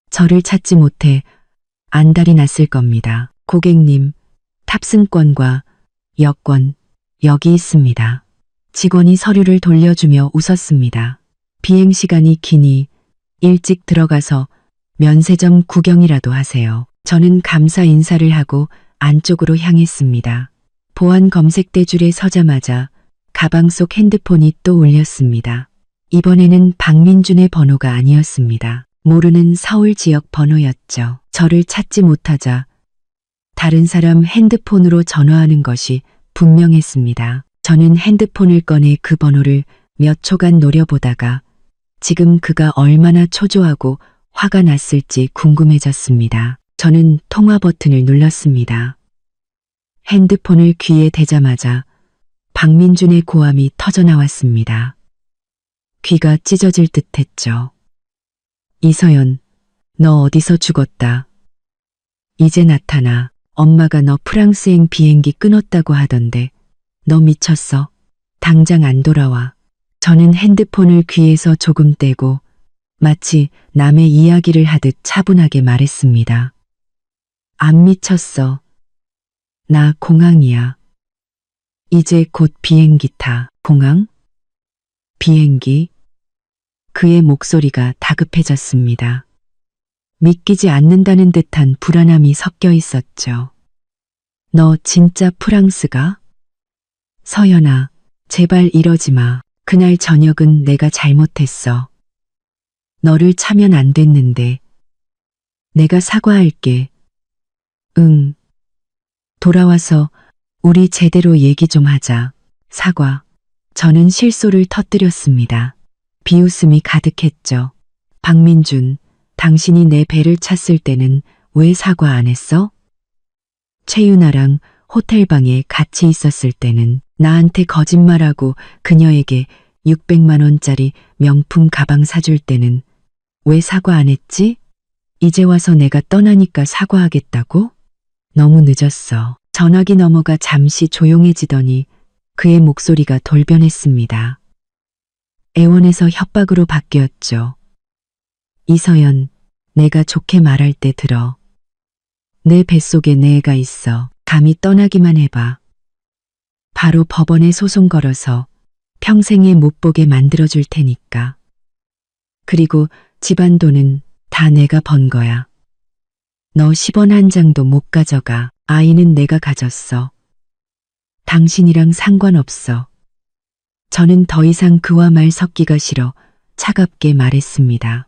저를 찾지 못해 안달이 났을 겁니다. 고객님, 탑승권과 여권 여기 있습니다. 직원이 서류를 돌려주며 웃었습니다. 비행시간이 기니 일찍 들어가서 면세점 구경이라도 하세요. 저는 감사 인사를 하고 안쪽으로 향했습니다. 보안 검색대 줄에 서자마자 가방 속 핸드폰이 또 울렸습니다. 이번에는 박민준의 번호가 아니었습니다. 모르는 서울 지역 번호였죠. 저를 찾지 못하자 다른 사람 핸드폰으로 전화하는 것이 분명했습니다. 저는 핸드폰을 꺼내 그 번호를 몇 초간 노려보다가 지금 그가 얼마나 초조하고 화가 났을지 궁금해졌습니다. 저는 통화 버튼을 눌렀습니다. 핸드폰을 귀에 대자마자 박민준의 고함이 터져나왔습니다. 귀가 찢어질 듯했죠. 이서연, 너 어디서 죽었다. 이제 나타나. 엄마가 너 프랑스행 비행기 끊었다고 하던데 너 미쳤어? 당장 안 돌아와. 저는 핸드폰을 귀에서 조금 떼고 마치 남의 이야기를 하듯 차분하게 말했습니다. 안 미쳤어. 나 공항이야. 이제 곧 비행기 타. 공항? 비행기? 그의 목소리가 다급해졌습니다. 믿기지 않는다는 듯한 불안함이 섞여 있었죠. 너 진짜 프랑스가? 서연아, 제발 이러지 마. 그날 저녁은 내가 잘못했어. 너를 차면 안 됐는데. 내가 사과할게. 응. 돌아와서 우리 제대로 얘기 좀 하자. 사과. 저는 실소를 터뜨렸습니다. 비웃음이 가득했죠. 박민준, 당신이 내 배를 찼을 때는 왜 사과 안 했어? 최윤아랑 호텔방에 같이 있었을 때는 나한테 거짓말하고 그녀에게 600만 원짜리 명품 가방 사줄 때는 왜 사과 안 했지? 이제 와서 내가 떠나니까 사과하겠다고? 너무 늦었어. 전화기 너머가 잠시 조용해지더니 그의 목소리가 돌변했습니다. 애원에서 협박으로 바뀌었죠. 이서연, 내가 좋게 말할 때 들어. 내 뱃속에 내 애가 있어. 감히 떠나기만 해봐. 바로 법원에 소송 걸어서 평생에 못 보게 만들어줄 테니까. 그리고 집안 돈은 다 내가 번 거야. 너 10원 한 장도 못 가져가. 아이는 내가 가졌어. 당신이랑 상관없어. 저는 더 이상 그와 말 섞기가 싫어 차갑게 말했습니다.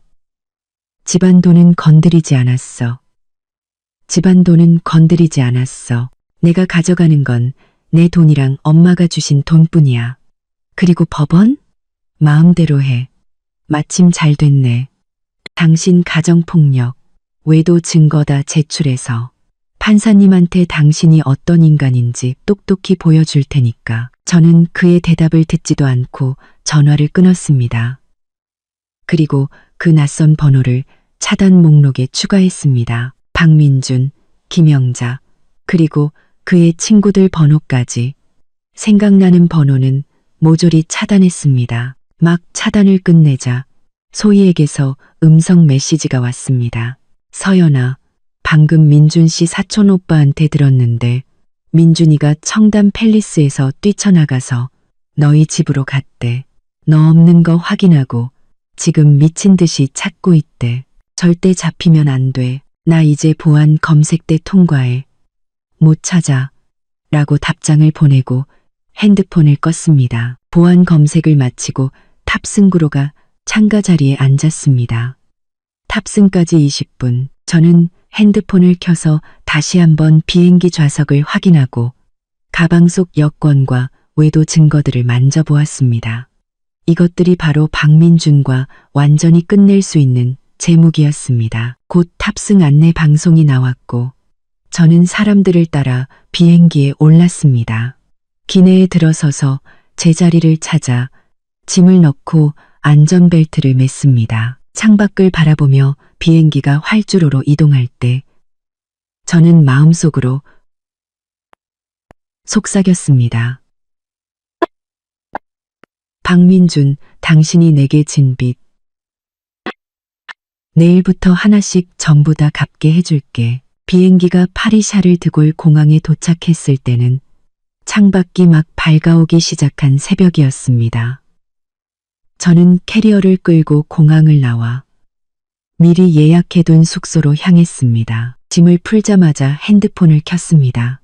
집안 돈은 건드리지 않았어. 집안 돈은 건드리지 않았어. 내가 가져가는 건 내 돈이랑 엄마가 주신 돈뿐이야. 그리고 법원? 마음대로 해. 마침 잘 됐네. 당신 가정폭력, 외도 증거 다 제출해서 판사님한테 당신이 어떤 인간인지 똑똑히 보여줄 테니까. 저는 그의 대답을 듣지도 않고 전화를 끊었습니다. 그리고 그 낯선 번호를 차단 목록에 추가했습니다. 박민준, 김영자, 그리고 그의 친구들 번호까지. 생각나는 번호는 모조리 차단했습니다. 막 차단을 끝내자 소희에게서 음성 메시지가 왔습니다. 서연아, 방금 민준 씨 사촌 오빠한테 들었는데 민준이가 청담 팰리스에서 뛰쳐나가서 너희 집으로 갔대. 너 없는 거 확인하고 지금 미친 듯이 찾고 있대. 절대 잡히면 안 돼. 나 이제 보안 검색대 통과해. 못 찾아. 라고 답장을 보내고 핸드폰을 껐습니다. 보안 검색을 마치고 탑승구로 가 창가 자리에 앉았습니다. 탑승까지 20분. 저는 핸드폰을 켜서 다시 한번 비행기 좌석을 확인하고 가방 속 여권과 외도 증거들을 만져보았습니다. 이것들이 바로 박민준과 완전히 끝낼 수 있는 제 무기였습니다. 곧 탑승 안내 방송이 나왔고 저는 사람들을 따라 비행기에 올랐습니다. 기내에 들어서서 제자리를 찾아 짐을 넣고 안전벨트를 맸습니다. 창밖을 바라보며 비행기가 활주로로 이동할 때 저는 마음속으로 속삭였습니다. 박민준, 당신이 내게 진 빚. 내일부터 하나씩 전부 다 갚게 해줄게. 비행기가 파리샤를 드골 공항에 도착했을 때는 창밖이 막 밝아오기 시작한 새벽이었습니다. 저는 캐리어를 끌고 공항을 나와 미리 예약해둔 숙소로 향했습니다. 짐을 풀자마자 핸드폰을 켰습니다.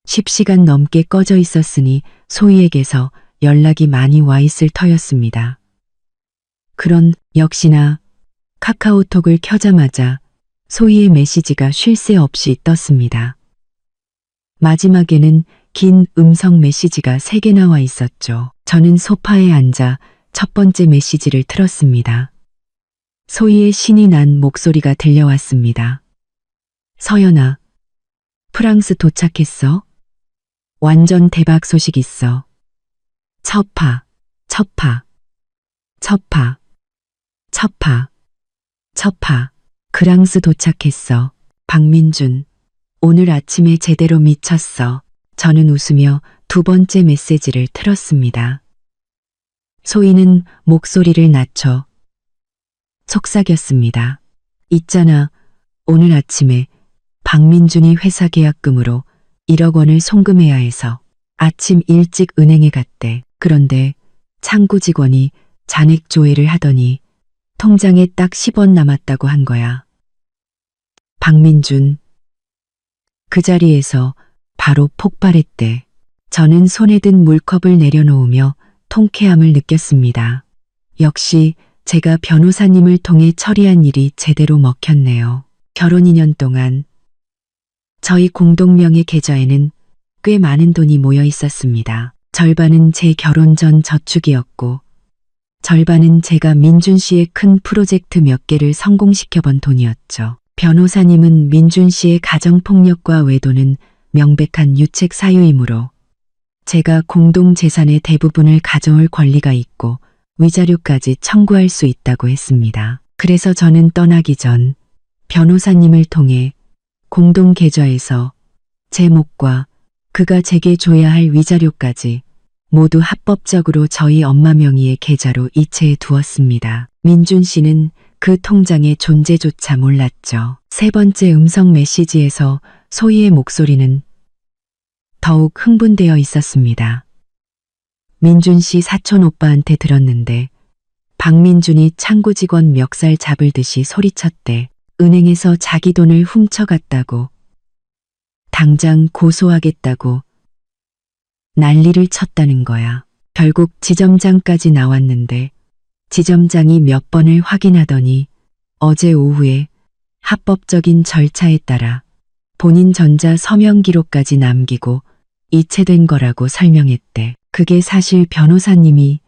10시간 넘게 꺼져 있었으니 소희에게서 연락이 많이 와 있을 터였습니다. 그런 역시나 카카오톡을 켜자마자 소희의 메시지가 쉴 새 없이 떴습니다. 마지막에는 긴 음성 메시지가 3개 나와 있었죠. 저는 소파에 앉아 첫 번째 메시지를 틀었습니다. 소희의 신이 난 목소리가 들려왔습니다. 서연아, 프랑스 도착했어? 완전 대박 소식 있어. 첫파, 첫파, 첫파, 첫파, 첫파. 프랑스 도착했어. 박민준, 오늘 아침에 제대로 미쳤어. 저는 웃으며 두 번째 메시지를 틀었습니다. 소희는 목소리를 낮춰 속삭였습니다. 있잖아, 오늘 아침에 박민준이 회사 계약금으로 1억 원을 송금해야 해서 아침 일찍 은행에 갔대. 그런데 창구 직원이 잔액 조회를 하더니 통장에 딱 10원 남았다고 한 거야. 박민준. 그 자리에서 바로 폭발했대. 저는 손에 든 물컵을 내려놓으며 통쾌함을 느꼈습니다. 역시 제가 변호사님을 통해 처리한 일이 제대로 먹혔네요. 결혼 2년 동안 저희 공동명의 계좌에는 꽤 많은 돈이 모여 있었습니다. 절반은 제 결혼 전 저축이었고 절반은 제가 민준 씨의 큰 프로젝트 몇 개를 성공시켜 본 돈이었죠. 변호사님은 민준 씨의 가정폭력과 외도는 명백한 유책 사유이므로 제가 공동재산의 대부분을 가져올 권리가 있고 위자료까지 청구할 수 있다고 했습니다. 그래서 저는 떠나기 전 변호사님을 통해 공동계좌에서 제 몫과 그가 제게 줘야 할 위자료까지 모두 합법적으로 저희 엄마 명의의 계좌로 이체해 두었습니다. 민준 씨는 그 통장의 존재조차 몰랐죠. 세 번째 음성 메시지에서 소희의 목소리는 더욱 흥분되어 있었습니다. 민준 씨 사촌 오빠한테 들었는데 박민준이 창구 직원 멱살 잡을 듯이 소리쳤대. 은행에서 자기 돈을 훔쳐갔다고. 당장 고소하겠다고. 난리를 쳤다는 거야. 결국 지점장까지 나왔는데 지점장이 몇 번을 확인하더니 어제 오후에 합법적인 절차에 따라 본인 전자 서명 기록까지 남기고 이체된 거라고 설명했대. 그게 사실 변호사님이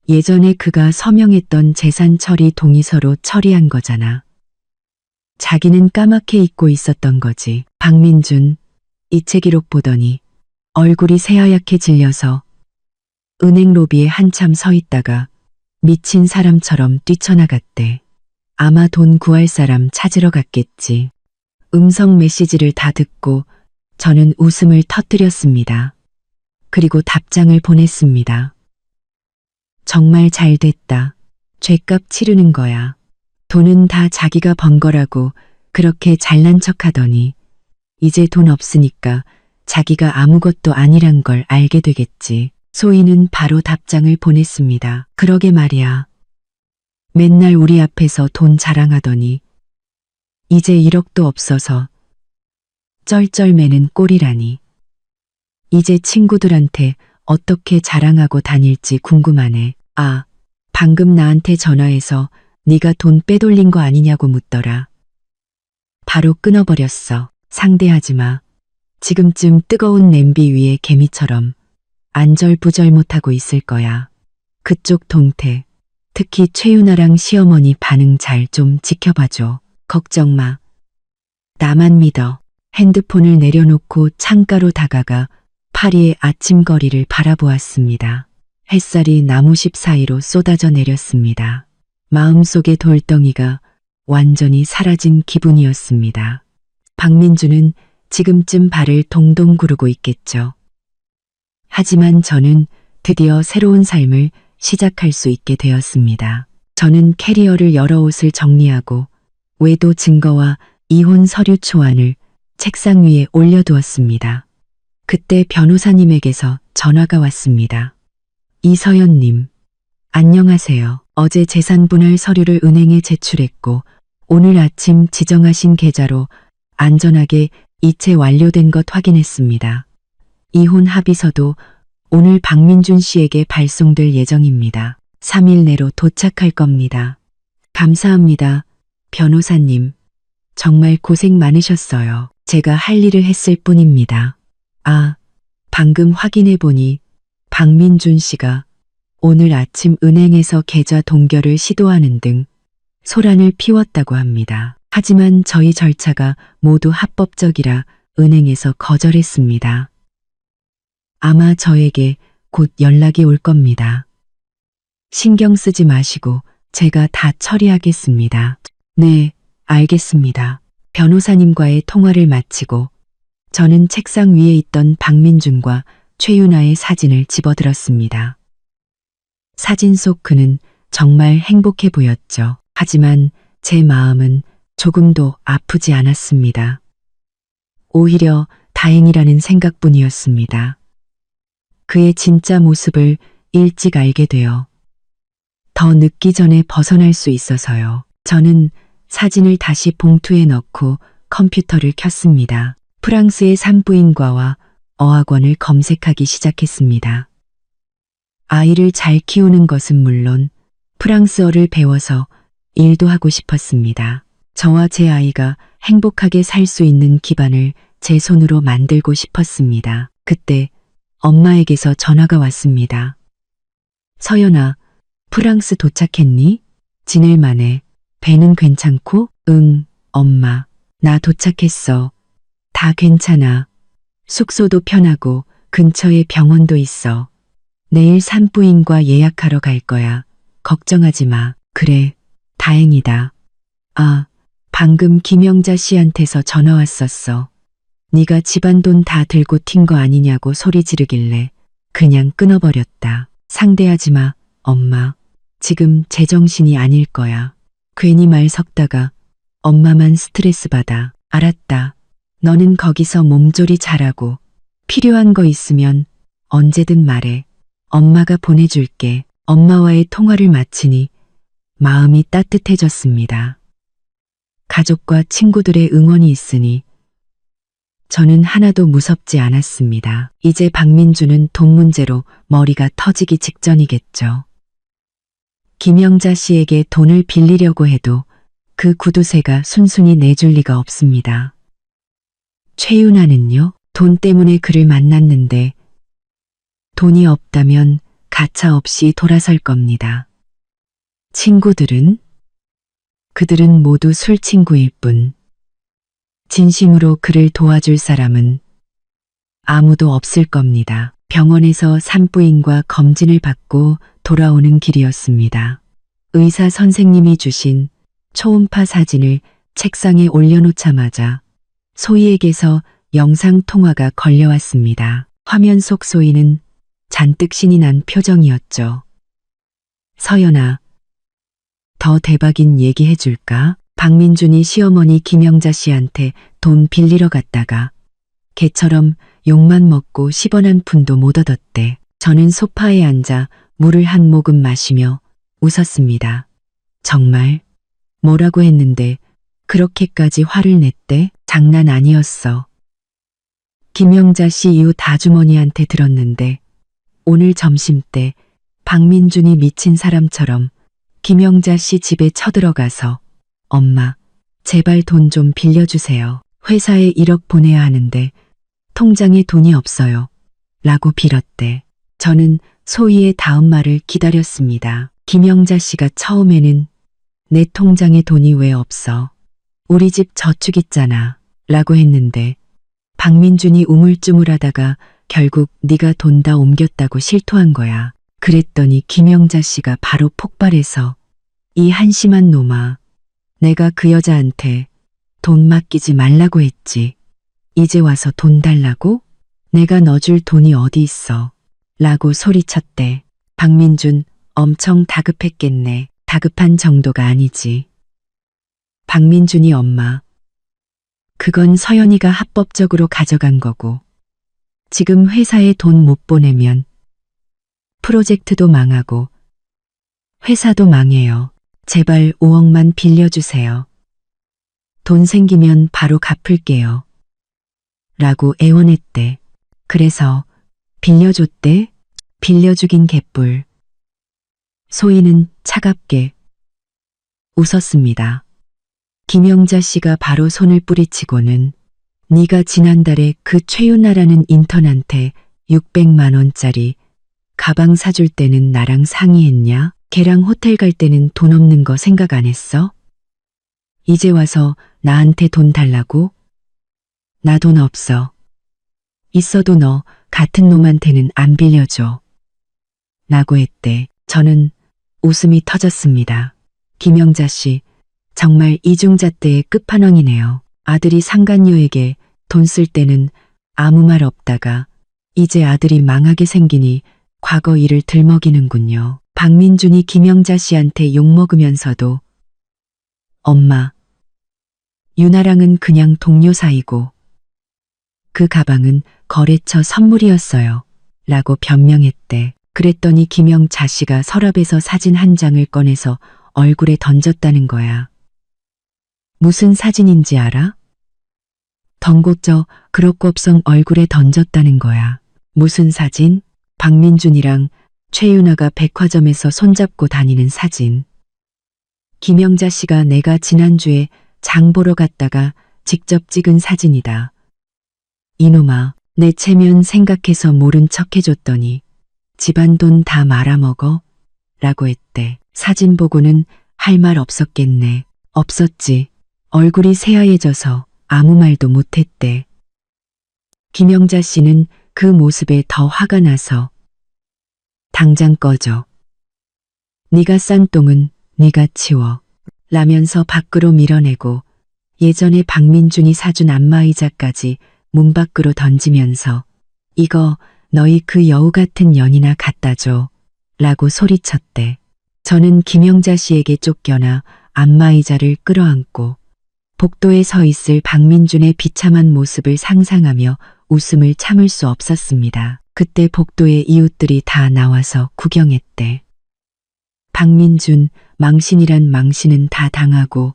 예전에 그가 서명했던 재산 처리 동의서로 처리한 거잖아. 자기는 까맣게 잊고 있었던 거지. 박민준, 이체 기록 보더니 얼굴이 새하얗게 질려서 은행 로비에 한참 서 있다가 미친 사람처럼 뛰쳐나갔대. 아마 돈 구할 사람 찾으러 갔겠지. 음성 메시지를 다 듣고 저는 웃음을 터뜨렸습니다. 그리고 답장을 보냈습니다. 정말 잘 됐다. 죗값 치르는 거야. 돈은 다 자기가 번 거라고 그렇게 잘난 척하더니 이제 돈 없으니까 자기가 아무것도 아니란 걸 알게 되겠지. 소희는 바로 답장을 보냈습니다. 그러게 말이야. 맨날 우리 앞에서 돈 자랑하더니 이제 1억도 없어서 쩔쩔매는 꼴이라니. 이제 친구들한테 어떻게 자랑하고 다닐지 궁금하네. 아, 방금 나한테 전화해서 네가 돈 빼돌린 거 아니냐고 묻더라. 바로 끊어버렸어. 상대하지 마. 지금쯤 뜨거운 냄비 위에 개미처럼 안절부절 못하고 있을 거야. 그쪽 동태, 특히 최윤아랑 시어머니 반응 잘 좀 지켜봐줘. 걱정 마. 나만 믿어. 핸드폰을 내려놓고 창가로 다가가 파리의 아침 거리를 바라보았습니다. 햇살이 나무십 사이로 쏟아져 내렸습니다. 마음속의 돌덩이가 완전히 사라진 기분이었습니다. 박민주는 지금쯤 발을 동동 구르고 있겠죠. 하지만 저는 드디어 새로운 삶을 시작할 수 있게 되었습니다. 저는 캐리어를 여러 옷을 정리하고 외도 증거와 이혼 서류 초안을 책상 위에 올려두었습니다. 그때 변호사님에게서 전화가 왔습니다. 이서연님, 안녕하세요. 어제 재산분할 서류를 은행에 제출했고 오늘 아침 지정하신 계좌로 안전하게 이체 완료된 것 확인했습니다. 이혼 합의서도 오늘 박민준 씨에게 발송될 예정입니다. 3일 내로 도착할 겁니다. 감사합니다. 변호사님, 정말 고생 많으셨어요. 제가 할 일을 했을 뿐입니다. 아, 방금 확인해 보니 박민준 씨가 오늘 아침 은행에서 계좌 동결을 시도하는 등 소란을 피웠다고 합니다. 하지만 저희 절차가 모두 합법적이라 은행에서 거절했습니다. 아마 저에게 곧 연락이 올 겁니다. 신경 쓰지 마시고 제가 다 처리하겠습니다. 네, 알겠습니다. 변호사님과의 통화를 마치고 저는 책상 위에 있던 박민준과 최윤아의 사진을 집어들었습니다. 사진 속 그는 정말 행복해 보였죠. 하지만 제 마음은 조금도 아프지 않았습니다. 오히려 다행이라는 생각뿐이었습니다. 그의 진짜 모습을 일찍 알게 되어 더 늦기 전에 벗어날 수 있어서요. 저는 사진을 다시 봉투에 넣고 컴퓨터를 켰습니다. 프랑스의 산부인과와 어학원을 검색하기 시작했습니다. 아이를 잘 키우는 것은 물론 프랑스어를 배워서 일도 하고 싶었습니다. 저와 제 아이가 행복하게 살 수 있는 기반을 제 손으로 만들고 싶었습니다. 그때 엄마에게서 전화가 왔습니다. 서연아, 프랑스 도착했니? 지낼 만해. 배는 괜찮고? 응, 엄마. 나 도착했어. 다 괜찮아. 숙소도 편하고 근처에 병원도 있어. 내일 산부인과 예약하러 갈 거야. 걱정하지 마. 그래, 다행이다. 아, 방금 김영자 씨한테서 전화 왔었어. 네가 집안 돈 다 들고 튄 거 아니냐고 소리 지르길래 그냥 끊어버렸다. 상대하지 마, 엄마. 지금 제정신이 아닐 거야. 괜히 말 섞다가 엄마만 스트레스 받아. 알았다. 너는 거기서 몸조리 잘하고 필요한 거 있으면 언제든 말해. 엄마가 보내줄게. 엄마와의 통화를 마치니 마음이 따뜻해졌습니다. 가족과 친구들의 응원이 있으니 저는 하나도 무섭지 않았습니다. 이제 박민주는 돈 문제로 머리가 터지기 직전이겠죠. 김영자 씨에게 돈을 빌리려고 해도 그 구두쇠가 순순히 내줄 리가 없습니다. 최윤아는요, 돈 때문에 그를 만났는데 돈이 없다면 가차없이 돌아설 겁니다. 친구들은? 그들은 모두 술친구일 뿐. 진심으로 그를 도와줄 사람은 아무도 없을 겁니다. 병원에서 산부인과 검진을 받고 돌아오는 길이었습니다. 의사 선생님이 주신 초음파 사진을 책상에 올려놓자마자 소희에게서 영상통화가 걸려왔습니다. 화면 속 소희는 잔뜩 신이 난 표정이었죠. 서연아, 더 대박인 얘기 해줄까? 박민준이 시어머니 김영자 씨한테 돈 빌리러 갔다가 개처럼 욕만 먹고 10원 한 푼도 못 얻었대. 저는 소파에 앉아 물을 한 모금 마시며 웃었습니다. 정말? 뭐라고 했는데 그렇게까지 화를 냈대? 장난 아니었어. 김영자 씨 이웃 아주머니한테 들었는데 오늘 점심때 박민준이 미친 사람처럼 김영자 씨 집에 쳐들어가서 엄마, 제발 돈 좀 빌려주세요. 회사에 1억 보내야 하는데 통장에 돈이 없어요. 라고 빌었대. 저는 소희의 다음 말을 기다렸습니다. 김영자 씨가 처음에는 내 통장에 돈이 왜 없어? 우리 집 저축 있잖아. 라고 했는데 박민준이 우물쭈물하다가 결국 네가 돈 다 옮겼다고 실토한 거야. 그랬더니 김영자 씨가 바로 폭발해서 이 한심한 놈아. 내가 그 여자한테 돈 맡기지 말라고 했지. 이제 와서 돈 달라고? 내가 너 줄 돈이 어디 있어. 라고 소리쳤대. 박민준 엄청 다급했겠네. 다급한 정도가 아니지. 박민준이 엄마. 그건 서연이가 합법적으로 가져간 거고 지금 회사에 돈 못 보내면 프로젝트도 망하고 회사도 망해요. 제발 5억만 빌려주세요. 돈 생기면 바로 갚을게요. 라고 애원했대. 그래서 빌려줬대? 빌려주긴 개뿔. 소희는 차갑게 웃었습니다. 김영자 씨가 바로 손을 뿌리치고는 네가 지난달에 그 최윤아라는 인턴한테 600만 원짜리 가방 사줄 때는 나랑 상의했냐? 걔랑 호텔 갈 때는 돈 없는 거 생각 안 했어? 이제 와서 나한테 돈 달라고? 나 돈 없어. 있어도 너 같은 놈한테는 안 빌려줘. 라고 했대. 저는 웃음이 터졌습니다. 김영자 씨, 정말 이중잣대의 끝판왕이네요. 아들이 상간녀에게 돈 쓸 때는 아무 말 없다가 이제 아들이 망하게 생기니 과거 일을 들먹이는군요. 박민준이 김영자 씨한테 욕먹으면서도 엄마, 유나랑은 그냥 동료 사이고 그 가방은 거래처 선물이었어요. 라고 변명했대. 그랬더니 김영자 씨가 서랍에서 사진 한 장을 꺼내서 얼굴에 던졌다는 거야. 무슨 사진인지 알아? 덩굼저 그럭곱성 얼굴에 던졌다는 거야. 무슨 사진? 박민준이랑 최윤아가 백화점에서 손잡고 다니는 사진. 김영자 씨가 내가 지난주에 장 보러 갔다가 직접 찍은 사진이다. 이놈아, 내 체면 생각해서 모른 척 해줬더니 집안 돈 다 말아먹어? 라고 했대. 사진 보고는 할 말 없었겠네. 없었지. 얼굴이 새하얘져서 아무 말도 못했대. 김영자 씨는 그 모습에 더 화가 나서 당장 꺼져. 네가 싼 똥은 네가 치워. 라면서 밖으로 밀어내고 예전에 박민준이 사준 안마의자까지 문 밖으로 던지면서 이거 너희 그 여우 같은 년이나 갖다 줘. 라고 소리쳤대. 저는 김영자 씨에게 쫓겨나 안마의자를 끌어안고 복도에 서 있을 박민준의 비참한 모습을 상상하며 웃음을 참을 수 없었습니다. 그때 복도에 이웃들이 다 나와서 구경했대. 박민준, 망신이란 망신은 다 당하고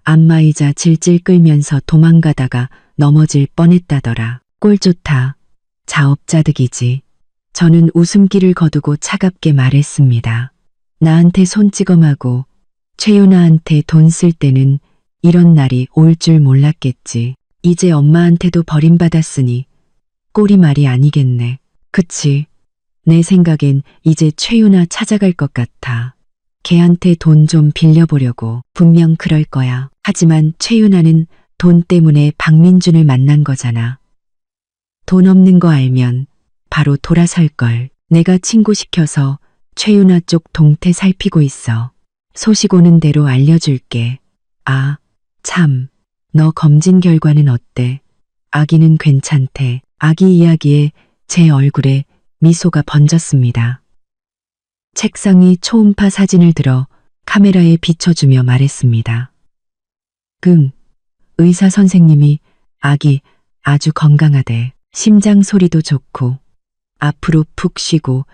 안마의자 질질 끌면서 도망가다가 넘어질 뻔했다더라. 꼴 좋다. 자업자득이지. 저는 웃음기를 거두고 차갑게 말했습니다. 나한테 손찌검하고 최윤아한테 돈 쓸 때는 이런 날이 올 줄 몰랐겠지. 이제 엄마한테도 버림받았으니 꼴이 말이 아니겠네. 그치. 내 생각엔 이제 최윤아 찾아갈 것 같아. 걔한테 돈 좀 빌려보려고. 분명 그럴 거야. 하지만 최윤아는 돈 때문에 박민준을 만난 거잖아. 돈 없는 거 알면 바로 돌아설걸. 내가 친구시켜서 최윤아 쪽 동태 살피고 있어. 소식 오는 대로 알려줄게. 아, 참. 너 검진 결과는 어때? 아기는 괜찮대. 아기 이야기에 제 얼굴에 미소가 번졌습니다. 책상 위 초음파 사진을 들어 카메라에 비춰주며 말했습니다. 의사 선생님이 아기 아주 건강하대. 심장 소리도 좋고 앞으로 푹 쉬고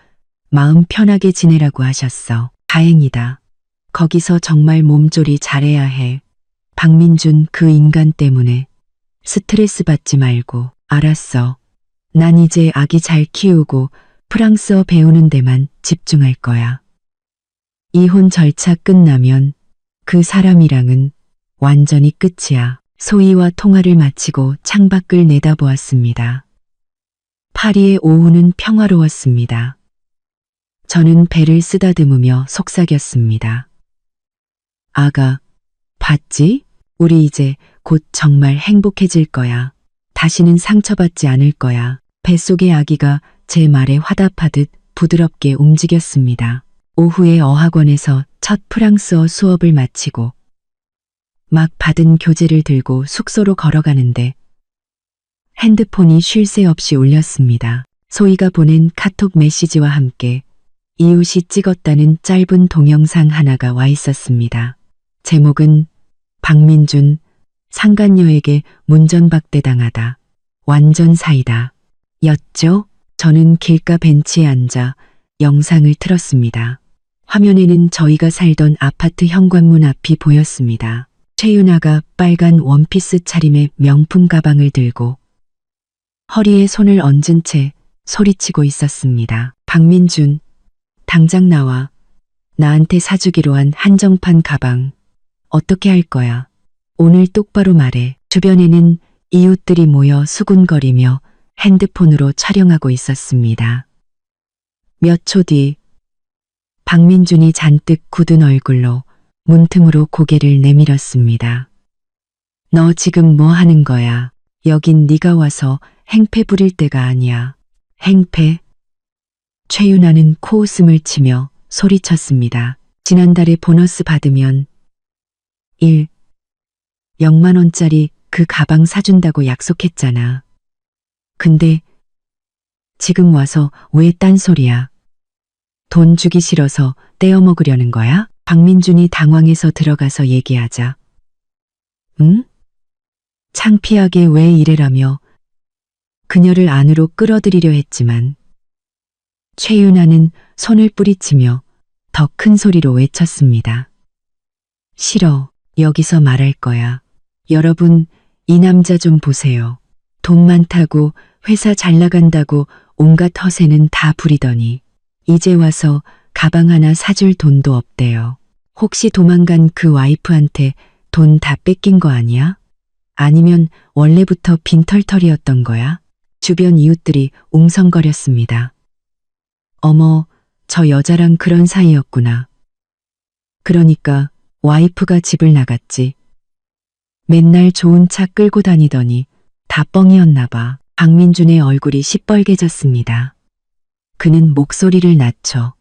마음 편하게 지내라고 하셨어. 다행이다. 거기서 정말 몸조리 잘해야 해. 박민준 그 인간 때문에 스트레스 받지 말고. 알았어. 난 이제 아기 잘 키우고 프랑스어 배우는 데만 집중할 거야. 이혼 절차 끝나면 그 사람이랑은 완전히 끝이야. 소희와 통화를 마치고 창밖을 내다보았습니다. 파리의 오후는 평화로웠습니다. 저는 배를 쓰다듬으며 속삭였습니다. 아가, 봤지? 우리 이제 곧 정말 행복해질 거야. 다시는 상처받지 않을 거야. 뱃속의 아기가 제 말에 화답하듯 부드럽게 움직였습니다. 오후에 어학원에서 첫 프랑스어 수업을 마치고 막 받은 교재를 들고 숙소로 걸어가는데 핸드폰이 쉴 새 없이 울렸습니다. 소희가 보낸 카톡 메시지와 함께 이웃이 찍었다는 짧은 동영상 하나가 와 있었습니다. 제목은 박민준, 상간녀에게 문전박대당하다. 완전 사이다. 였죠? 저는 길가 벤치에 앉아 영상을 틀었습니다. 화면에는 저희가 살던 아파트 현관문 앞이 보였습니다. 최윤아가 빨간 원피스 차림의 명품 가방을 들고 허리에 손을 얹은 채 소리치고 있었습니다. 박민준, 당장 나와. 나한테 사주기로 한 한정판 가방. 어떻게 할 거야? 오늘 똑바로 말해. 주변에는 이웃들이 모여 수군거리며 핸드폰으로 촬영하고 있었습니다. 몇 초 뒤 박민준이 잔뜩 굳은 얼굴로 문틈으로 고개를 내밀었습니다. 너 지금 뭐 하는 거야? 여긴 네가 와서 행패 부릴 때가 아니야. 행패? 최윤아는 코웃음을 치며 소리쳤습니다. 지난달에 보너스 받으면 0만 원짜리 그 가방 사준다고 약속했잖아. 근데 지금 와서 왜 딴소리야? 돈 주기 싫어서 떼어먹으려는 거야? 박민준이 당황해서 들어가서 얘기하자. 응? 창피하게 왜 이래라며 그녀를 안으로 끌어들이려 했지만 최윤아는 손을 뿌리치며 더 큰 소리로 외쳤습니다. 싫어. 여기서 말할 거야. 여러분, 이 남자 좀 보세요. 돈 많다고 회사 잘 나간다고 온갖 허세는 다 부리더니 이제 와서 가방 하나 사줄 돈도 없대요. 혹시 도망간 그 와이프한테 돈 다 뺏긴 거 아니야? 아니면 원래부터 빈털털이었던 거야? 주변 이웃들이 웅성거렸습니다. 어머, 저 여자랑 그런 사이였구나. 그러니까 와이프가 집을 나갔지. 맨날 좋은 차 끌고 다니더니 다 뻥이었나 봐. 박민준의 얼굴이 시뻘개졌습니다. 그는 목소리를 낮춰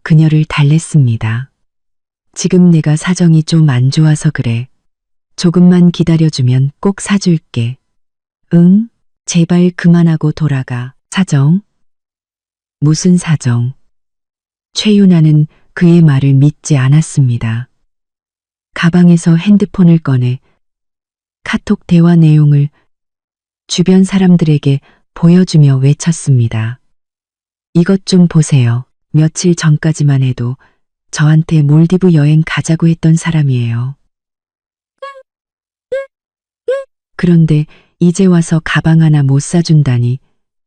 그녀를 달랬습니다. 지금 내가 사정이 좀 안 좋아서 그래. 조금만 기다려주면 꼭 사줄게. 응? 제발 그만하고 돌아가. 사정? 무슨 사정? 최윤아는 그의 말을 믿지 않았습니다. 가방에서 핸드폰을 꺼내 카톡 대화 내용을 주변 사람들에게 보여주며 외쳤습니다. 이것 좀 보세요. 며칠 전까지만 해도 저한테 몰디브 여행 가자고 했던 사람이에요. 그런데 이제 와서 가방 하나 못 사준다니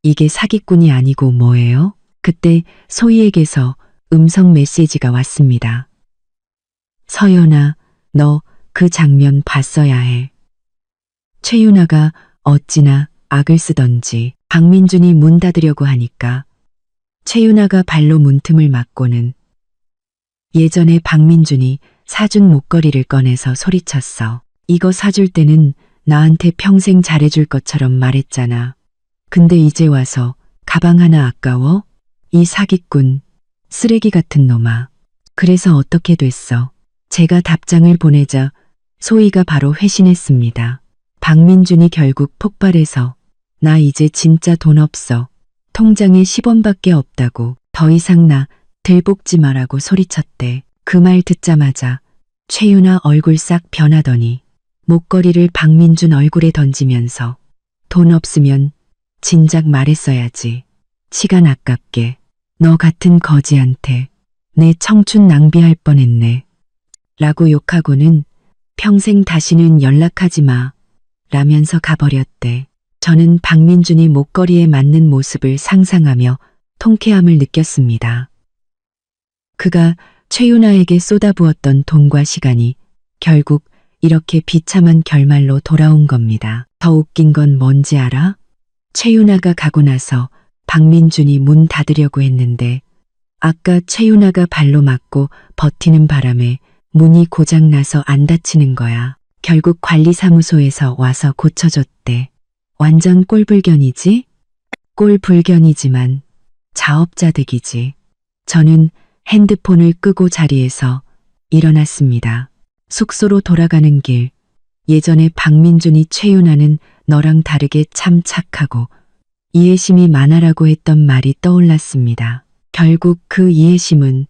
이게 사기꾼이 아니고 뭐예요? 그때 소희에게서 음성 메시지가 왔습니다. 서연아, 너 그 장면 봤어야 해. 최윤아가 어찌나 악을 쓰던지 박민준이 문 닫으려고 하니까 최윤아가 발로 문틈을 막고는 예전에 박민준이 사준 목걸이를 꺼내서 소리쳤어. 이거 사줄 때는 나한테 평생 잘해줄 것처럼 말했잖아. 근데 이제 와서 가방 하나 아까워? 이 사기꾼, 쓰레기 같은 놈아. 그래서 어떻게 됐어? 제가 답장을 보내자 소희가 바로 회신했습니다. 박민준이 결국 폭발해서 나 이제 진짜 돈 없어. 통장에 10원밖에 없다고 더 이상 나 들볶지 마라고 소리쳤대. 그 말 듣자마자 최윤아 얼굴 싹 변하더니 목걸이를 박민준 얼굴에 던지면서 돈 없으면 진작 말했어야지. 시간 아깝게 너 같은 거지한테 내 청춘 낭비할 뻔했네. 라고 욕하고는 평생 다시는 연락하지 마. 라면서 가버렸대. 저는 박민준이 목걸이에 맞는 모습을 상상하며 통쾌함을 느꼈습니다. 그가 최윤아에게 쏟아부었던 돈과 시간이 결국 이렇게 비참한 결말로 돌아온 겁니다. 더 웃긴 건 뭔지 알아? 최윤아가 가고 나서 박민준이 문 닫으려고 했는데 아까 최윤아가 발로 맞고 버티는 바람에 문이 고장나서 안 닫히는 거야. 결국 관리사무소에서 와서 고쳐줬대. 완전 꼴불견이지? 꼴불견이지만 자업자득이지. 저는 핸드폰을 끄고 자리에서 일어났습니다. 숙소로 돌아가는 길. 예전에 박민준이 최윤아는 너랑 다르게 참 착하고 이해심이 많아라고 했던 말이 떠올랐습니다. 결국 그 이해심은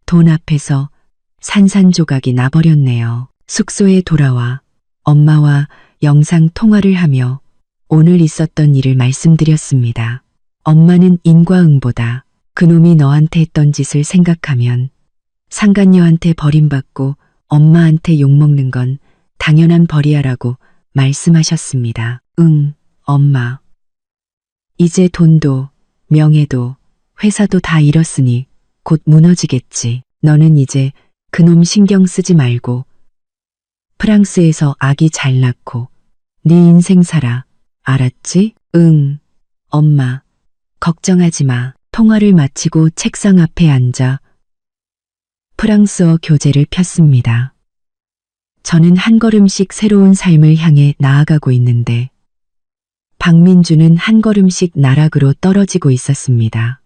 돈 앞에서 산산조각이 나버렸네요. 숙소에 돌아와 엄마와 영상 통화를 하며 오늘 있었던 일을 말씀드렸습니다. 엄마는 인과응보다 그놈이 너한테 했던 짓을 생각하면 상간녀한테 버림받고 엄마한테 욕먹는 건 당연한 벌이야라고 말씀하셨습니다. 응, 엄마. 이제 돈도 명예도 회사도 다 잃었으니 곧 무너지겠지. 너는 이제 그놈 신경 쓰지 말고 프랑스에서 아기 잘 낳고 네 인생 살아. 알았지? 응, 엄마. 걱정하지 마. 통화를 마치고 책상 앞에 앉아 프랑스어 교재를 폈습니다. 저는 한 걸음씩 새로운 삶을 향해 나아가고 있는데 박민준은 한 걸음씩 나락으로 떨어지고 있었습니다.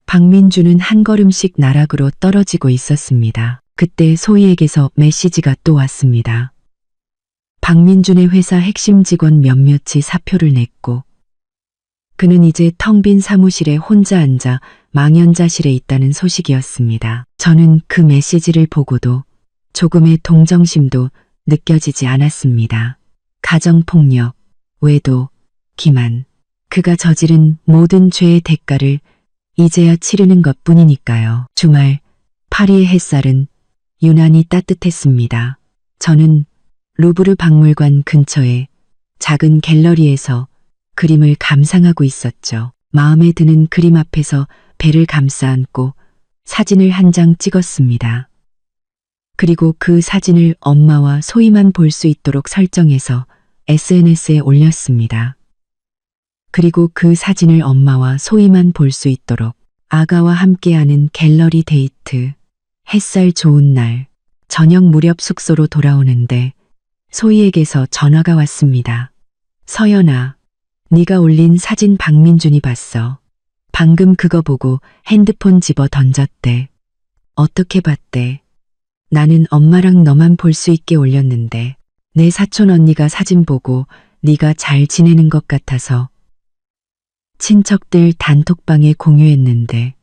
박민준은 한 걸음씩 나락으로 떨어지고 있었습니다. 그때 소희에게서 메시지가 또 왔습니다. 박민준의 회사 핵심 직원 몇몇이 사표를 냈고 그는 이제 텅 빈 사무실에 혼자 앉아 망연자실에 있다는 소식이었습니다. 저는 그 메시지를 보고도 조금의 동정심도 느껴지지 않았습니다. 가정폭력, 외도, 기만, 그가 저지른 모든 죄의 대가를 이제야 치르는 것 뿐이니까요. 주말 파리의 햇살은 유난히 따뜻했습니다. 저는 루브르 박물관 근처에 작은 갤러리에서 그림을 감상하고 있었죠. 마음에 드는 그림 앞에서 배를 감싸 안고 사진을 한 장 찍었습니다. 그리고 그 사진을 엄마와 소희만 볼 수 있도록 설정해서 SNS에 올렸습니다. 그리고 그 사진을 엄마와 소희만 볼 수 있도록 아가와 함께하는 갤러리 데이트, 햇살 좋은 날, 저녁 무렵 숙소로 돌아오는데 소희에게서 전화가 왔습니다. 서연아, 네가 올린 사진 박민준이 봤어. 방금 그거 보고 핸드폰 집어 던졌대. 어떻게 봤대? 나는 엄마랑 너만 볼 수 있게 올렸는데 내 사촌 언니가 사진 보고 네가 잘 지내는 것 같아서 친척들 단톡방에 공유했는데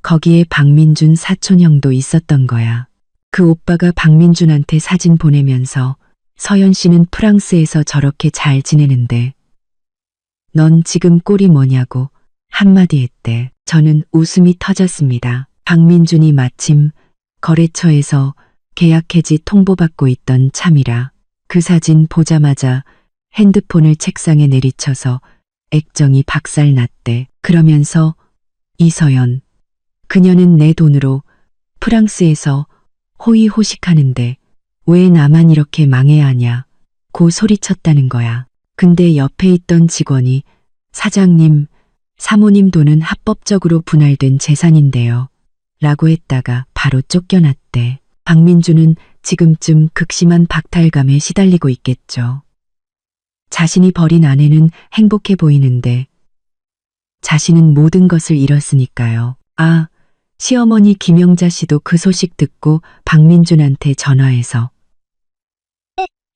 거기에 박민준 사촌 형도 있었던 거야. 그 오빠가 박민준한테 사진 보내면서 서연 씨는 프랑스에서 저렇게 잘 지내는데 넌 지금 꼴이 뭐냐고 한마디 했대. 저는 웃음이 터졌습니다. 박민준이 마침 거래처에서 계약 해지 통보받고 있던 참이라 그 사진 보자마자 핸드폰을 책상에 내리쳐서 액정이 박살났대. 그러면서 이서연, 그녀는 내 돈으로 프랑스에서 호의호식하는데 왜 나만 이렇게 망해야 하냐 고 소리쳤다는 거야. 근데 옆에 있던 직원이 사장님, 사모님 돈은 합법적으로 분할된 재산인데요. 라고 했다가 바로 쫓겨났대. 박민주는 지금쯤 극심한 박탈감에 시달리고 있겠죠. 자신이 버린 아내는 행복해 보이는데 자신은 모든 것을 잃었으니까요. 아, 시어머니 김영자 씨도 그 소식 듣고 박민준한테 전화해서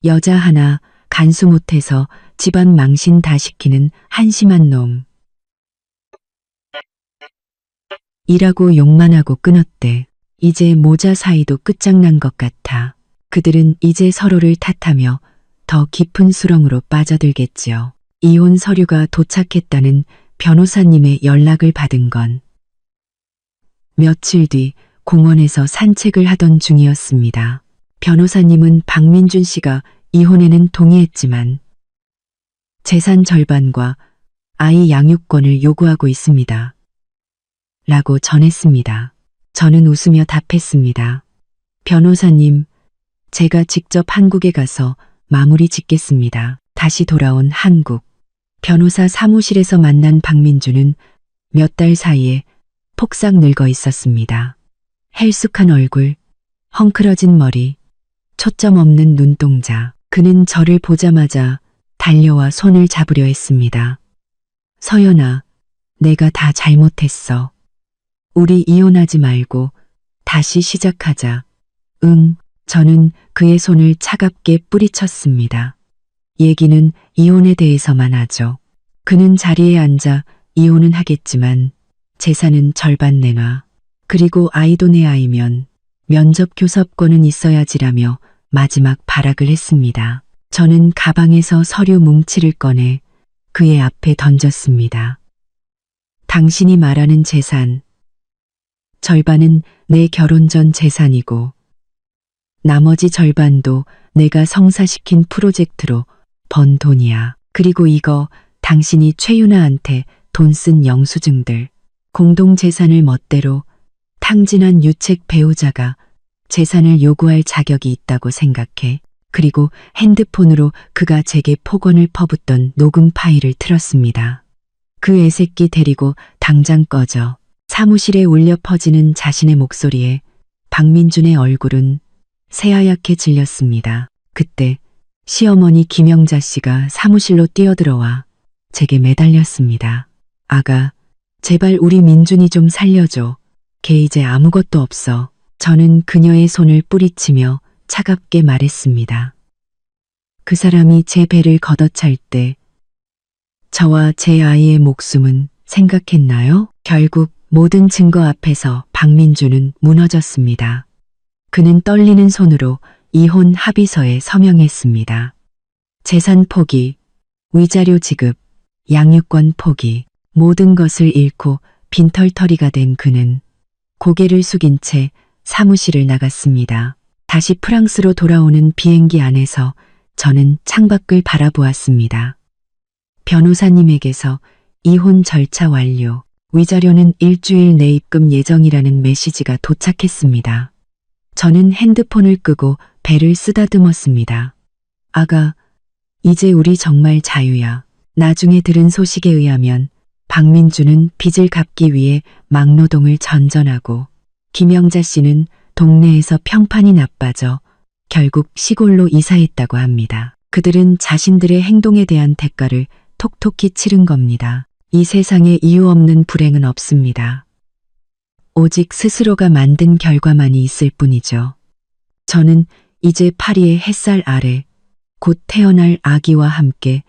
여자 하나 간수 못해서 집안 망신 다 시키는 한심한 놈. 이라고 욕만 하고 끊었대. 이제 모자 사이도 끝장난 것 같아. 그들은 이제 서로를 탓하며 더 깊은 수렁으로 빠져들겠지요. 이혼 서류가 도착했다는 변호사님의 연락을 받은 건 며칠 뒤 공원에서 산책을 하던 중이었습니다. 변호사님은 박민준 씨가 이혼에는 동의했지만 재산 절반과 아이 양육권을 요구하고 있습니다. 라고 전했습니다. 저는 웃으며 답했습니다. 변호사님, 제가 직접 한국에 가서 마무리 짓겠습니다. 다시 돌아온 한국. 변호사 사무실에서 만난 박민주는 몇 달 사이에 폭삭 늙어 있었습니다. 헬쑥한 얼굴, 헝클어진 머리, 초점 없는 눈동자. 그는 저를 보자마자 달려와 손을 잡으려 했습니다. 서연아, 내가 다 잘못했어. 우리 이혼하지 말고 다시 시작하자. 응, 저는 그의 손을 차갑게 뿌리쳤습니다. 얘기는 이혼에 대해서만 하죠. 그는 자리에 앉아 이혼은 하겠지만 재산은 절반 내놔. 그리고 아이도 내 아이면 면접 교섭권은 있어야지라며 마지막 발악을 했습니다. 저는 가방에서 서류 뭉치를 꺼내 그의 앞에 던졌습니다. 당신이 말하는 재산, 절반은 내 결혼 전 재산이고 나머지 절반도 내가 성사시킨 프로젝트로 번 돈이야. 그리고 이거 당신이 최윤아한테 돈 쓴 영수증들. 공동재산을 멋대로 탕진한 유책 배우자가 재산을 요구할 자격이 있다고 생각해. 그리고 핸드폰으로 그가 제게 폭언을 퍼붓던 녹음 파일을 틀었습니다. 그 애새끼 데리고 당장 꺼져. 사무실에 울려 퍼지는 자신의 목소리에 박민준의 얼굴은 새하얗게 질렸습니다. 그때 시어머니 김영자 씨가 사무실로 뛰어들어와 제게 매달렸습니다. 아가, 제발 우리 민준이 좀 살려줘. 걔 이제 아무것도 없어. 저는 그녀의 손을 뿌리치며 차갑게 말했습니다. 그 사람이 제 배를 걷어찰 때 저와 제 아이의 목숨은 생각했나요? 결국 모든 증거 앞에서 박민주는 무너졌습니다. 그는 떨리는 손으로 이혼 합의서에 서명했습니다. 재산 포기, 위자료 지급, 양육권 포기, 모든 것을 잃고 빈털터리가 된 그는 고개를 숙인 채 사무실을 나갔습니다. 다시 프랑스로 돌아오는 비행기 안에서 저는 창밖을 바라보았습니다. 변호사님에게서 이혼 절차 완료, 위자료는 일주일 내 입금 예정이라는 메시지가 도착했습니다. 저는 핸드폰을 끄고 배를 쓰다듬었습니다. 아가, 이제 우리 정말 자유야. 나중에 들은 소식에 의하면 박민주는 빚을 갚기 위해 막노동을 전전하고 김영자 씨는 동네에서 평판이 나빠져 결국 시골로 이사했다고 합니다. 그들은 자신들의 행동에 대한 대가를 톡톡히 치른 겁니다. 이 세상에 이유 없는 불행은 없습니다. 오직 스스로가 만든 결과만이 있을 뿐이죠. 저는 이제 파리의 햇살 아래 곧 태어날 아기와 함께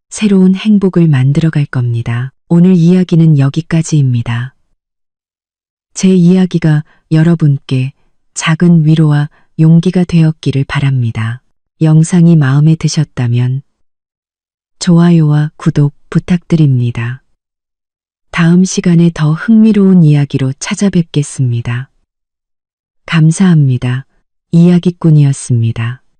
새로운 행복을 만들어 갈 겁니다. 오늘 이야기는 여기까지입니다. 제 이야기가 여러분께 작은 위로와 용기가 되었기를 바랍니다. 영상이 마음에 드셨다면 좋아요와 구독 부탁드립니다. 다음 시간에 더 흥미로운 이야기로 찾아뵙겠습니다. 감사합니다. 이야기꾼이었습니다.